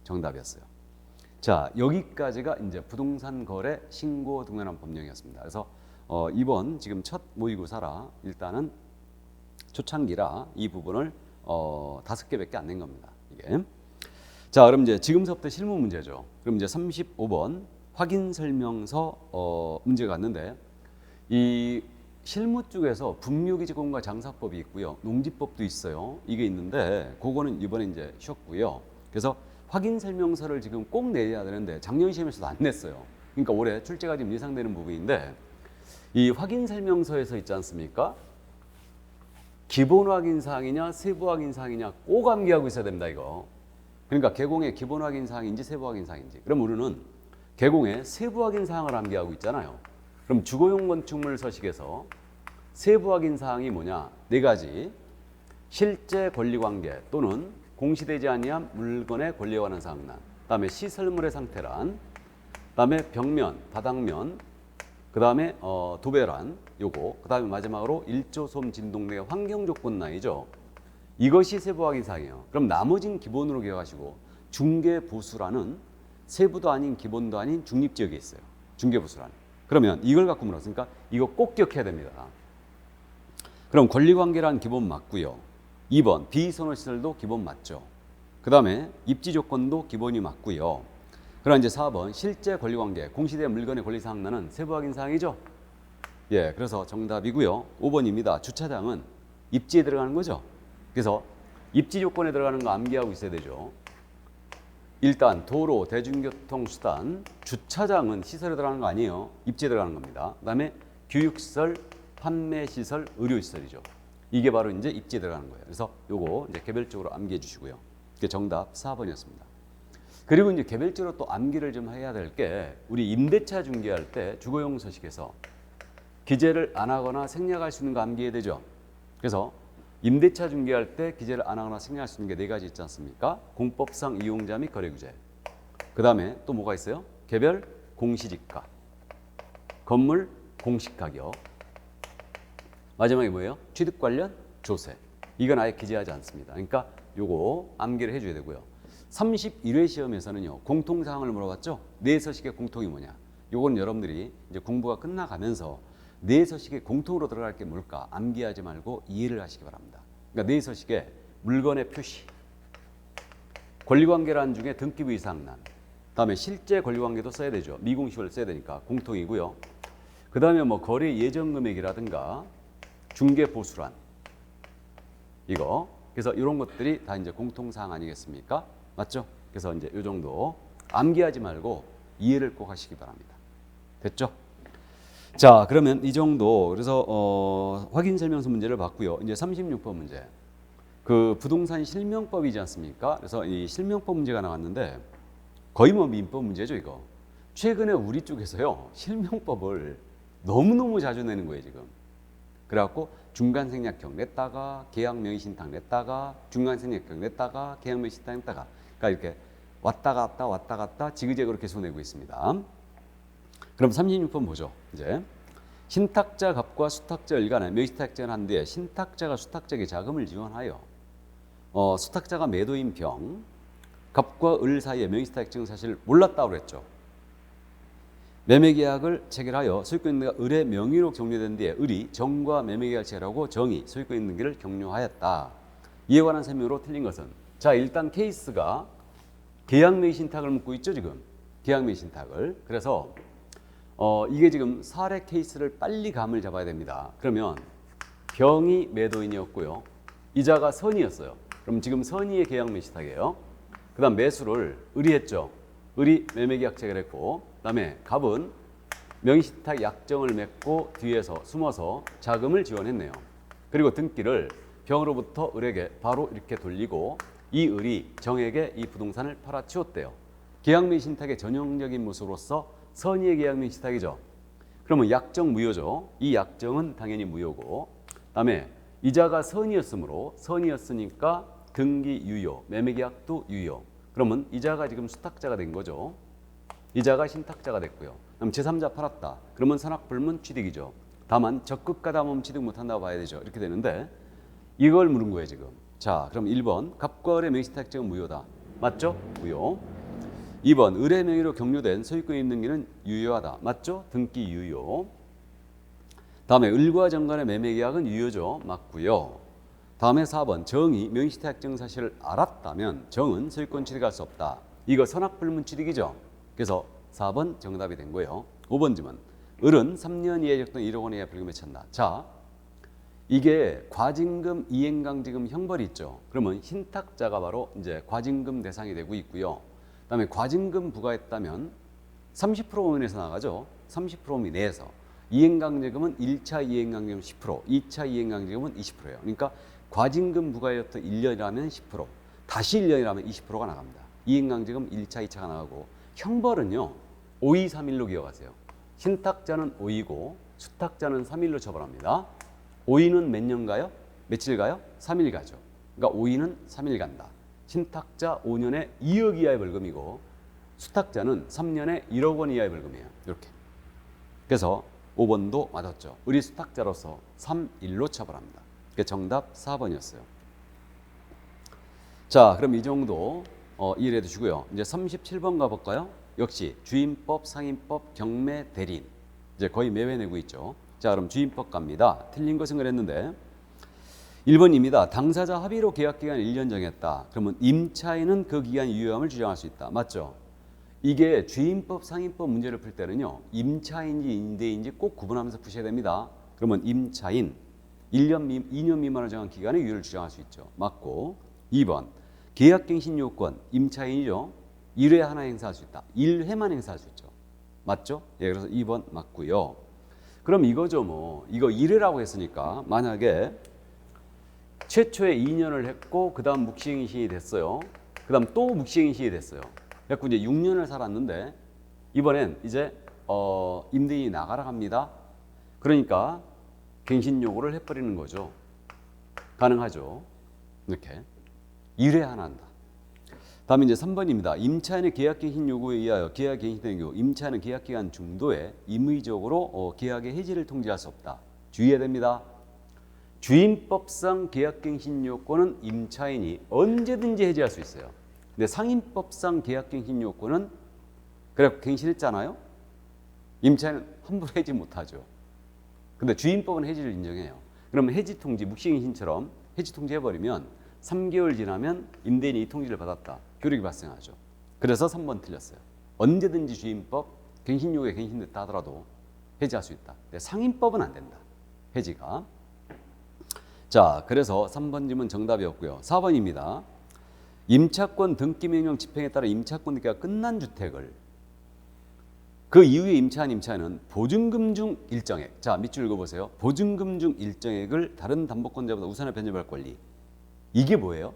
정답이었어요. 자, 여기까지가 이제 부동산 거래 신고 동일한 법령이었습니다. 그래서 이번 지금 첫 모의고사라 일단은 초창기라 이 부분을 5개밖에 안 낸 겁니다. 이게. 자, 그럼 이제 지금서부터 실무 문제죠. 그럼 이제 35번 확인 설명서 문제가 왔는데 이 실무 쪽에서 분묘기지권과 장사법이 있고요. 농지법도 있어요. 이게 있는데 그거는 이번에 이제 쉬었고요. 그래서 확인 설명서를 지금 꼭 내야 되는데 작년 시험에서도 안 냈어요. 그러니까 올해 출제가 좀 예상되는 부분인데 이 확인 설명서에서 있지 않습니까? 기본 확인 사항이냐 세부 확인 사항이냐 꼭 암기하고 있어야 됩니다. 이거. 그러니까 개공의 기본 확인 사항인지 세부 확인 사항인지. 그럼 우리는 개공의 세부 확인 사항을 암기하고 있잖아요. 그럼 주거용 건축물 서식에서 세부 확인 사항이 뭐냐? 4가지. 실제 권리관계 또는 공시되지 아니한 물건의 권리에 관한 사항란. 그다음에 시설물의 상태란. 그다음에 벽면, 바닥면. 그다음에 도배란 요거. 그다음에 마지막으로 일조 소음 진동 내 환경 조건란이죠. 이것이 세부 확인 사항이에요. 그럼 나머지는 기본으로 기억하시고 중개 보수라는 세부도 아닌 기본도 아닌 중립 지역에 있어요. 중개 보수란. 그러면 이걸 갖고 물었으니까 이거 꼭 기억해야 됩니다. 그럼 권리관계란 기본 맞고요. 2번 비선호시설도 기본 맞죠. 그 다음에 입지 조건도 기본이 맞고요. 그럼 이제 4번 실제 권리관계 공시된 물건의 권리사항란은 세부 확인 사항이죠. 예, 그래서 정답이고요. 5번입니다. 주차장은 입지에 들어가는 거죠. 그래서 입지 조건에 들어가는 거 암기하고 있어야 되죠. 일단 도로, 대중교통수단, 주차장은 시설에 들어가는 거 아니에요. 입지에 들어가는 겁니다. 그다음에 교육시설, 판매시설, 의료시설이죠. 이게 바로 이제 입지에 들어가는 거예요. 그래서 요거 이제 개별적으로 암기해 주시고요. 이게 정답 4번이었습니다. 그리고 이제 개별적으로 또 암기를 좀 해야 될 게 우리 임대차 중개할 때 주거용 서식에서 기재를 안 하거나 생략할 수 있는 거 암기해야 되죠. 그래서 임대차 중개할 때 기재를 안 하거나 생략할 수 있는 게 4가지 있지 않습니까? 공법상 이용자 및 거래규제. 그 다음에 또 뭐가 있어요? 개별 공시지가, 건물 공시가격. 마지막에 뭐예요? 취득 관련 조세. 이건 아예 기재하지 않습니다. 그러니까 요거 암기를 해줘야 되고요. 31회 시험에서는요, 공통사항을 물어봤죠? 네 서식의 공통이 뭐냐? 요건 여러분들이 이제 공부가 끝나가면서 네 서식에 공통으로 들어갈 게 뭘까? 암기하지 말고 이해를 하시기 바랍니다. 그러니까 네 서식에 물건의 표시, 권리관계란 중에 등기부 이상난, 다음에 실제 권리관계도 써야 되죠. 미공식을 써야 되니까 공통이고요. 그 다음에 뭐 거래 예정 금액이라든가 중개 보수란 이거. 그래서 이런 것들이 다 이제 공통사항 아니겠습니까? 맞죠? 그래서 이제 이 정도 암기하지 말고 이해를 꼭 하시기 바랍니다. 됐죠? 자, 그러면 이 정도. 그래서 확인 설명서 문제를 봤고요. 이제 36번 문제. 그 부동산 실명법이지 않습니까? 그래서 이 실명법 문제가 나왔는데 거의 뭐 민법 문제죠, 이거. 최근에 우리 쪽에서요, 실명법을 너무너무 자주 내는 거예요, 지금. 그래갖고 중간생략형 냈다가 계약명의신탁 냈다가 중간생략형 냈다가 계약명의신탁 냈다가, 그러니까 이렇게 왔다 갔다 지그재그로 계속 내고 있습니다. 그럼 36번 보죠. 이제 신탁자 갑과 수탁자 일간에 명의신탁자를 한 뒤에 신탁자가 수탁자에게 자금을 지원하여 수탁자가 매도인 병 갑과 을 사이에 명의신탁증 사실을 몰랐다고 그랬죠. 매매계약을 체결하여 소유권인가 을의 명의로 격려된 뒤에 을이 정과 매매계약을 체결하고 정이 소유권 등기를 격려하였다. 이에 관한 설명으로 틀린 것은, 자, 일단 케이스가 계약명의신탁을 묻고 있죠, 지금. 계약명의신탁을. 그래서 이게 지금 사례 케이스를 빨리 감을 잡아야 됩니다. 그러면 병이 매도인이었고요. 이자가 선이었어요. 그럼 지금 선의의 계약명의신탁이에요. 그 다음 매수를 을이 했죠. 을이 매매계약 체결했고, 그 다음에 갑은 명의신탁 약정을 맺고 뒤에서 숨어서 자금을 지원했네요. 그리고 등기를 병으로부터 을에게 바로 이렇게 돌리고 이 을이 정에게 이 부동산을 팔아치웠대요. 계약명의신탁의 전형적인 모습으로서 선의의 계약명의신탁이죠. 그러면 약정 무효죠. 이 약정은 당연히 무효고, 그다음에 이자가 선이었으므로 선이었으니까 등기 유효, 매매계약도 유효. 그러면 이자가 지금 수탁자가 된 거죠. 이자가 신탁자가 됐고요. 그럼 제3자 팔았다. 그러면 선악불문 취득이죠. 다만 적극 가담하면 취득 못한다고 봐야 되죠. 이렇게 되는데 이걸 물은 거예요, 지금. 자, 그럼 1번 갑과 을의 명의신탁증은 무효다. 맞죠? 무효. 2번 을의 명의로 격려된 소유권 등기는 유효하다. 맞죠? 등기 유효. 다음에 을과 정 간의 매매계약은 유효죠. 맞고요. 다음에 4번 정이 명의신탁증 사실을 알았다면 정은 소유권 취득할 수 없다. 이거 선악불문 취득이죠. 그래서 4번 정답이 된 거예요. 5번 질문. 을은 3년 이하의 적동 1억 원 이하의 벌금에 처한다. 자, 이게 과징금, 이행강제금, 형벌이 있죠. 그러면 신탁자가 바로 이제 과징금 대상이 되고 있고요. 그다음에 과징금 부과했다면 30% 원에서 나가죠. 30% 이내에서. 이행강제금은 1차 이행강제금 10%, 2차 이행강제금은 20%예요. 그러니까 과징금 부과였던 1년이라면 10%, 다시 1년이라면 20%가 나갑니다. 이행강제금 1차, 2차가 나가고 형벌은요. 5의 3일로 기억하세요. 신탁자는 5이고 수탁자는 3일로 처벌합니다. 5위는 몇 년 가요? 며칠 가요? 3일 가죠. 그러니까 5위는 3일 간다. 신탁자 5년에 2억 이하의 벌금이고 수탁자는 3년에 1억 원 이하의 벌금이에요. 이렇게. 그래서 5번도 맞았죠. 을이 수탁자로서 3일로 처벌합니다. 그게 정답 4번이었어요. 자, 그럼 이 정도 이해해 두시고요. 이제 37번 가볼까요? 역시 주임법, 상임법, 경매, 대리인. 이제 거의 매회 내고 있죠. 자, 그럼 주임법 갑니다. 틀린 것은 그랬는데 1번입니다. 당사자 합의로 계약기간 1년 정했다. 그러면 임차인은 그 기간 유효함을 주장할 수 있다. 맞죠? 이게 주임법, 상임법 문제를 풀 때는요. 임차인지 임대인지 꼭 구분하면서 푸셔야 됩니다. 그러면 임차인, 1년, 2년 미만을 정한 기간에 유예를 주장할 수 있죠. 맞고. 2번 계약갱신 요건 임차인이죠. 1회 하나 행사할 수 있다. 1회만 행사할 수 있죠. 맞죠? 예, 그래서 2번 맞고요. 그럼 이거죠 뭐. 이거 1회라고 했으니까 만약에 최초에 2년을 했고 그 다음 묵시갱신이 됐어요. 그 다음 또 묵시갱신이 됐어요. 그래서 이제 6년을 살았는데 이번엔 이제 임대인이 나가라 합니다. 그러니까 갱신 요구를 해버리는 거죠. 가능하죠. 이렇게 1회 하나 한다. 다음에 이제 3번입니다. 임차인의 계약갱신 요구에 의하여 계약 갱신된 경우 임차인은 계약기간 중도에 임의적으로 계약의 해지를 통지할 수 없다. 주의해야 됩니다. 주임법상 계약갱신 요건은 임차인이 언제든지 해지할 수 있어요. 근데 상임법상 계약갱신 요건은 그래 갱신했잖아요. 임차인은 함부로 해지 못하죠. 근데 주임법은 해지를 인정해요. 그러면 해지 통지, 묵시갱신처럼 해지 통지해버리면 3개월 지나면 임대인이 이 통지를 받았다. 효력이 발생하죠. 그래서 3번 틀렸어요. 언제든지 주임법, 갱신 요구에 갱신됐다 하더라도 해지할 수 있다. 근데 상임법은 안 된다. 해지가. 자, 그래서 3번 질문 정답이었고요. 4번입니다. 임차권 등기명령 집행에 따라 임차권 등기가 끝난 주택을 그 이후에 임차한 임차인은 보증금 중 일정액. 자, 밑줄 읽어보세요. 보증금 중 일정액을 다른 담보권자보다 우선에 변제할 권리. 이게 뭐예요?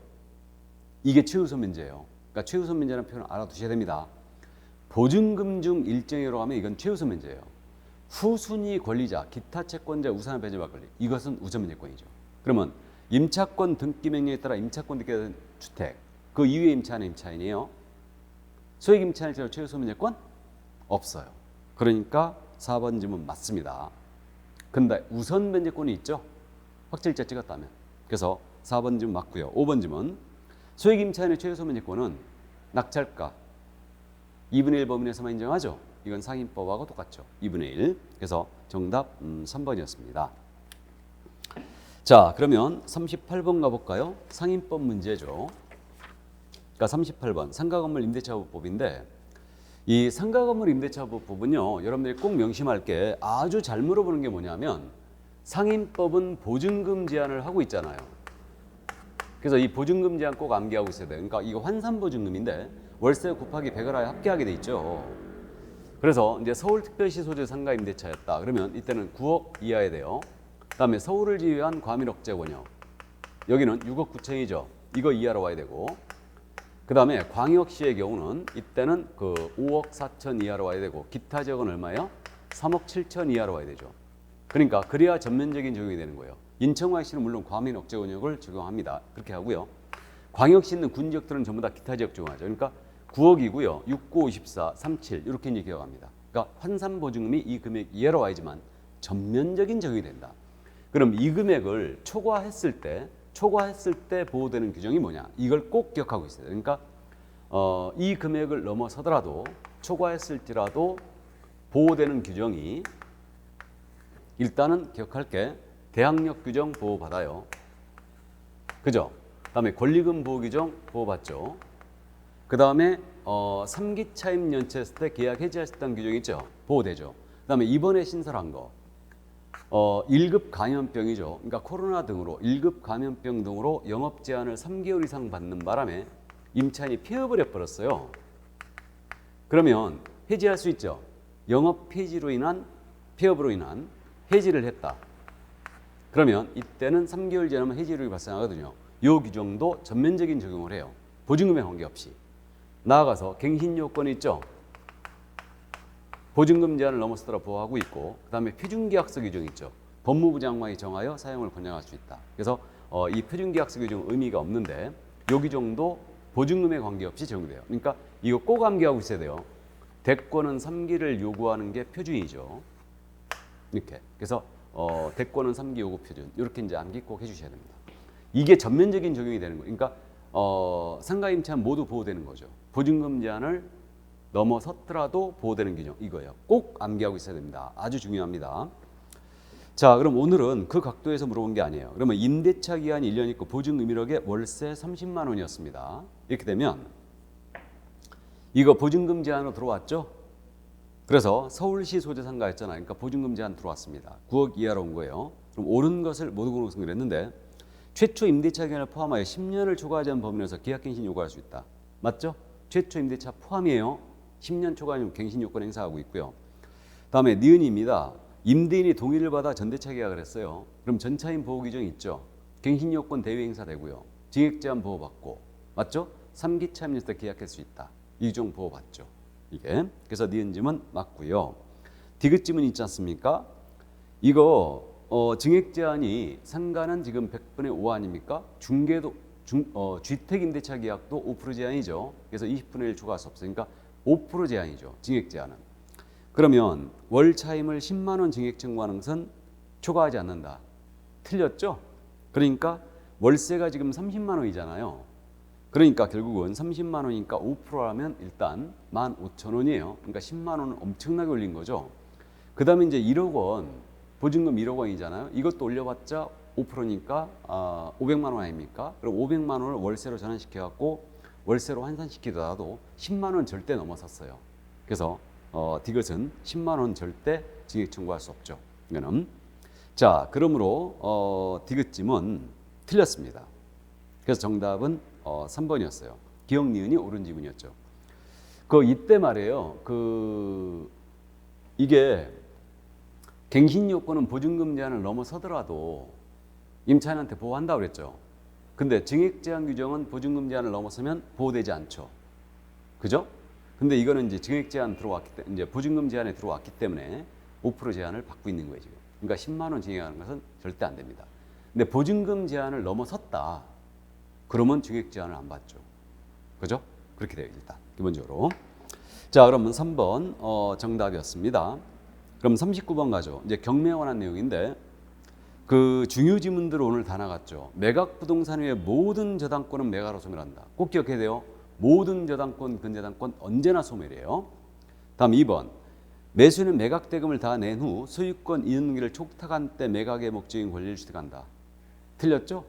이게 최우선 면제예요. 그러니까 최우선 면제라는 표현을 알아두셔야 됩니다. 보증금 중 일정액으로 하면 이건 최우선 면제예요. 후순위 권리자, 기타 채권자 우선에 변제할 권리. 이것은 우선 면제권이죠. 그러면 임차권 등기 명령에 따라 임차권 등기가 된 주택. 그 이후에 임차하는 임차인이에요. 소액 임차인을 제외 최우선 면제권? 없어요. 그러니까 4번 질문 맞습니다. 근데 우선 면제권이 있죠. 확실자 찍었다면. 그래서 4번 질문 맞고요. 5번 질문. 소액 임차인의 최우선 면제권은 낙찰가 2분의 1 범위 내에서만 인정하죠. 이건 상임법하고 똑같죠. 2분의 1. 그래서 정답 3번이었습니다. 자, 그러면 38번 가볼까요? 상임법 문제죠. 그러니까 38번 상가건물 임대차보법인데 이 상가건물 임대차보법은요. 여러분들이 꼭 명심할 게 아주 잘 물어보는 게 뭐냐면 상임법은 보증금 제한을 하고 있잖아요. 그래서 이 보증금 제한 꼭 암기하고 있어야 돼요. 그러니까 이거 환산보증금인데 월세 곱하기 100을 하여 합계하게 돼 있죠. 그래서 이제 서울특별시 소재 상가 임대차였다. 그러면 이때는 9억 이하에 돼요. 그다음에 서울을 지휘한 과밀 억제 권역. 여기는 6억 9천이죠. 이거 이하로 와야 되고. 그다음에 광역시의 경우는 이때는 그 5억 4천 이하로 와야 되고 기타 지역은 얼마예요? 3억 7천 이하로 와야 되죠. 그러니까 그래야 전면적인 적용이 되는 거예요. 인천광역시는 물론 과밀 억제 권역을 적용합니다. 그렇게 하고요. 광역시 있는 군 지역들은 전부 다 기타 지역 적용하죠. 그러니까 9억이고요. 69, 54, 37 이렇게 이제 기억합니다. 그러니까 환산보증금이 이 금액 이하로 와야지만 전면적인 적용이 된다. 그럼 이 금액을 초과했을 때 보호되는 규정이 뭐냐? 이걸 꼭 기억하고 있어야 돼요. 그러니까 이 금액을 넘어서더라도 초과했을지라도 보호되는 규정이 일단은 기억할 게 대항력 규정 보호받아요. 그죠? 그다음에 권리금 보호 규정 보호받죠. 그다음에 3기 차임 연체했을 때 계약 해지할 수 있다는 규정이 있죠. 보호되죠. 그다음에 이번에 신설한 거 1급 감염병이죠. 그러니까 코로나 등으로 1급 감염병 등으로 영업 제한을 3개월 이상 받는 바람에 임차인이 폐업을 해버렸어요. 그러면 해지할 수 있죠. 영업 폐지로 인한 폐업으로 인한 해지를 했다. 그러면 이때는 3개월 지나면 해지율이 발생하거든요. 이 규정도 전면적인 적용을 해요. 보증금에 관계없이. 나아가서 갱신 요건이 있죠. 보증금 제한을 넘어서더라 보호하고 있고 그다음에 표준계약서 규정이 있죠. 법무부 장관이 정하여 사용을 권장할 수 있다. 그래서 이 표준계약서 규정은 의미가 없는데 이 규정도 보증금에 관계없이 적용돼요. 그러니까 이거 꼭 암기하고 있어야 돼요. 대권은 3기를 요구하는 게 표준이죠. 이렇게. 그래서 대권은 3기 요구 표준. 이렇게 이제 암기 꼭 해주셔야 됩니다. 이게 전면적인 적용이 되는 거예요. 그러니까 상가 임차인 모두 보호되는 거죠. 보증금 제한을 넘어섰더라도 보호되는 규정 이거예요. 꼭 암기하고 있어야 됩니다. 아주 중요합니다. 자, 그럼 오늘은 그 각도에서 물어본 게 아니에요. 그러면 임대차 기한이 1년 있고 보증금 1억에 월세 30만 원이었습니다. 이렇게 되면 이거 보증금 제한으로 들어왔죠? 그래서 서울시 소재 상가였잖아요. 그러니까 보증금 제한 들어왔습니다. 9억 이하로 온 거예요. 그럼 옳은 것을 모두 승인했는데 최초 임대차 기간을 포함하여 10년을 초과하지 않은 범위 내에서 계약갱신 요구할 수 있다. 맞죠? 최초 임대차 포함이에요. 10년 초과하면 갱신 요건 행사하고 있고요. 다음에 니은입니다. 임대인이 동의를 받아 전대차 계약을 했어요. 그럼 전차인 보호 규정이 있죠. 갱신 요건 대위 행사되고요. 증액 제한 보호 받고 맞죠? 3기 차임냈을 때 계약할 수 있다. 이 규정 보호 받죠. 이게 그래서 니은짐은 맞고요. 디귿짐은 있지 않습니까? 이거 증액 제한이 상가는 지금 100분의 5 아닙니까? 중개도 주택 임대차 계약도 5% 제한이죠. 그래서 20분의 1 초과할 수 없으니까 5% 제한이죠. 증액 제한은. 그러면 월 차임을 10만 원 증액 청구하는 것은 초과하지 않는다. 틀렸죠? 그러니까 월세가 지금 30만 원이잖아요. 그러니까 결국은 30만 원이니까 5%라면 일단 15,000원이에요. 그러니까 10만 원은 엄청나게 올린 거죠. 그 다음에 이제 1억 원, 보증금 1억 원이잖아요. 이것도 올려봤자 5%니까 500만 원 아닙니까? 그럼 500만 원을 월세로 전환시켜갖고 월세로 환산시키더라도 10만 원 절대 넘어섰어요. 그래서 디귿은 10만 원 절대 증액 청구할 수 없죠. 이거는 자 그러므로 디귿짐은 틀렸습니다. 그래서 정답은 3번이었어요. 기억 니은이 옳은 지문이었죠. 이때 말이에요. 이게 갱신 요건은 보증금 제한을 넘어서더라도 임차인한테 보호한다고 그랬죠. 근데 증액 제한 규정은 보증금 제한을 넘어서면 보호되지 않죠. 그죠? 근데 이거는 이제 증액 제한 들어왔기 때문에 이제 보증금 제한에 들어왔기 때문에 5% 제한을 받고 있는 거예요, 지금. 그러니까 10만 원 증액하는 것은 절대 안 됩니다. 근데 보증금 제한을 넘어섰다. 그러면 증액 제한을 안 받죠. 그죠? 그렇게 돼요, 일단. 기본적으로. 자, 그러면 3번 정답이었습니다. 그럼 39번 가죠. 이제 경매에 관한 내용인데 중요 지문들 오늘 다 나갔죠. 매각 부동산 외의 모든 저당권은 매각으로 소멸한다. 꼭 기억해야 돼요. 모든 저당권, 근저당권 언제나 소멸이에요. 다음 2번. 매수인은 매각 대금을 다 낸 후 소유권 이전기를 촉탁한 때 매각의 목적인 권리를 취득한다. 틀렸죠?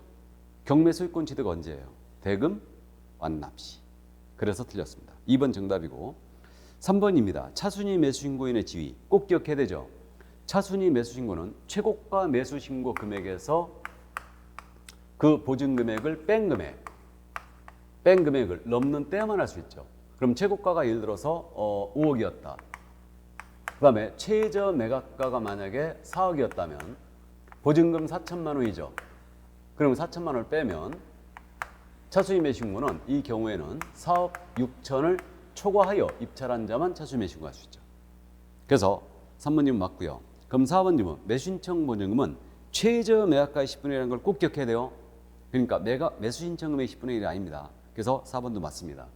경매 소유권 취득 언제예요? 대금 완납 시. 그래서 틀렸습니다. 2번 정답이고 3번입니다. 차순위 매수신고인의 지위. 꼭 기억해야 되죠. 차순위 매수신고는 최고가 매수신고 금액에서 그 보증금액을 뺀 금액을 넘는 때만 할 수 있죠. 그럼 최고가가 예를 들어서 5억이었다. 그 다음에 최저 매각가가 만약에 4억이었다면 보증금 4천만 원이죠. 그럼 4천만 원을 빼면 차순위 매수신고는 이 경우에는 4억 6천을 초과하여 입찰한 자만 차순위 매수신고할 수 있죠. 그래서 3번님은 맞고요. 그럼 4번님은 매수신청 보증금은 최저 매각가의 10분의 1이라는 걸 꼭 기억해야 돼요. 그러니까 매수신청 금액의 10분의 1이 아닙니다. 그래서 4번도 맞습니다.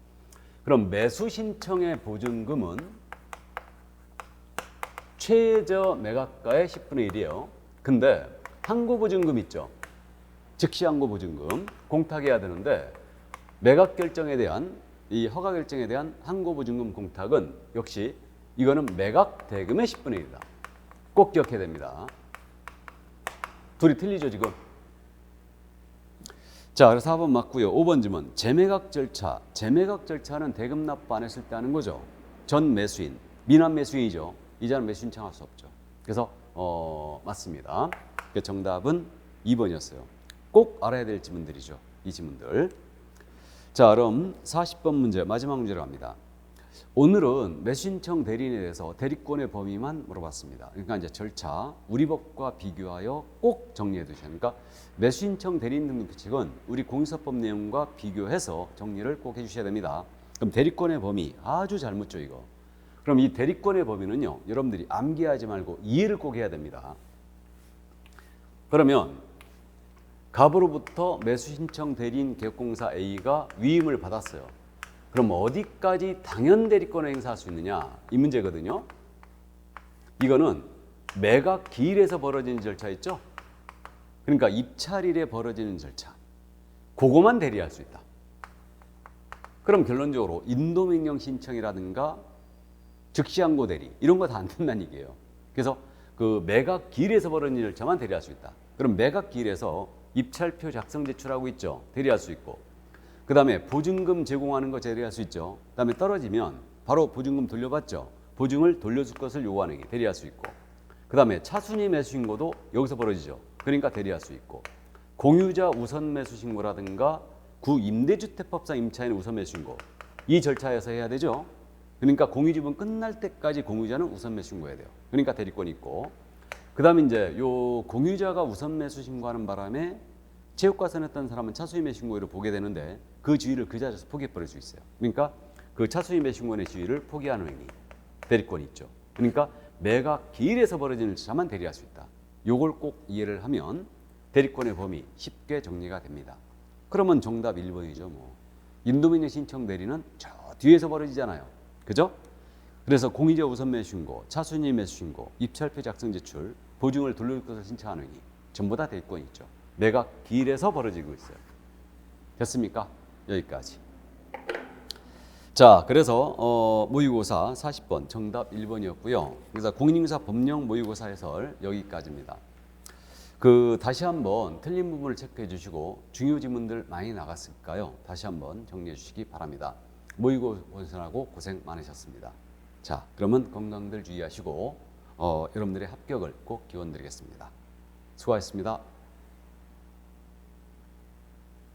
그럼 매수신청의 보증금은 최저 매각가의 10분의 1이에요. 근데 항고보증금 있죠. 즉시 항고보증금 공탁해야 되는데 매각 결정에 대한 이 허가 결정에 대한 항고보증금 공탁은 역시 이거는 매각 대금의 10분의 1이다. 꼭 기억해야 됩니다. 둘이 틀리죠 지금. 자, 그래서 4번 맞고요. 5번 질문. 재매각 절차. 재매각 절차는 대금 납부 안 했을 때 하는 거죠. 전 매수인, 미납 매수인이죠. 이자는 매수인 청할 수 없죠. 그래서 맞습니다. 정답은 2번이었어요. 꼭 알아야 될 지문들이죠. 이 지문들. 자, 그럼 40번 문제 마지막 문제로 갑니다. 오늘은 매수신청 대리인에 대해서 대리권의 범위만 물어봤습니다. 그러니까 이제 절차 우리 법과 비교하여 꼭 정리해 두셔야 합니다. 그러니까 매수신청 대리인 등록 규칙은 우리 공인사법 내용과 비교해서 정리를 꼭 해주셔야 됩니다. 그럼 대리권의 범위 아주 잘 묻죠 이거. 그럼 이 대리권의 범위는요, 여러분들이 암기하지 말고 이해를 꼭 해야 됩니다. 그러면 갑으로부터 매수신청 대리인 개업공사 A가 위임을 받았어요. 그럼 어디까지 당연 대리권을 행사할 수 있느냐? 이 문제거든요. 이거는 매각 기일에서 벌어지는 절차 있죠? 그러니까 입찰일에 벌어지는 절차. 그거만 대리할 수 있다. 그럼 결론적으로 인도명령 신청이라든가 즉시항고 대리 이런 거 다 안 된다는 얘기예요. 그래서 그 매각 기일에서 벌어지는 절차만 대리할 수 있다. 그럼 매각 기일에서 입찰표 작성 제출하고 있죠. 대리할 수 있고. 그 다음에 보증금 제공하는 거 대리할 수 있죠. 그 다음에 떨어지면 바로 보증금 돌려받죠. 보증을 돌려줄 것을 요구하는 게 대리할 수 있고. 그 다음에 차순위 매수신고도 여기서 벌어지죠. 그러니까 대리할 수 있고, 공유자 우선 매수 신고라든가 구임대주택법상 임차인 우선 매수 신고 이 절차에서 해야 되죠. 그러니까 공유지분 끝날 때까지 공유자는 우선 매수 신고해야 돼요. 그러니까 대리권이 있고, 그다음에 이제 요 공유자가 우선 매수 신고하는 바람에 체육과세냈던 사람은 차수임의 신고일을 보게 되는데 그 지위를 그 자리에서 포기해버릴 수 있어요. 그러니까 그 차수임의 신고의 지위를 포기하는 행위, 대리권이 있죠. 그러니까 매각 기일에서 벌어지는 절차만 대리할 수 있다. 요걸 꼭 이해를 하면 대리권의 범위 쉽게 정리가 됩니다. 그러면 정답 1번이죠. 뭐 인도명령 신청 대리는 저 뒤에서 벌어지잖아요. 그죠? 그래서 공유자 우선 매수 신고, 차수임 매수 신고, 입찰표 작성 제출, 보증을 돌릴 것을 신청하는 행위 전부 다 대리권이 있죠. 매각 기일에서 벌어지고 있어요. 됐습니까? 여기까지. 자, 그래서 모의고사 40번 정답 1번이었고요. 그래서 공인중개사 법령 모의고사 해설 여기까지입니다. 다시 한번 틀린 부분을 체크해 주시고 중요 지문들 많이 나갔을까요? 다시 한번 정리해 주시기 바랍니다. 모의고사하고 고생 많으셨습니다. 자, 그러면 건강들 주의하시고 여러분들의 합격을 꼭 기원드리겠습니다. 수고하셨습니다.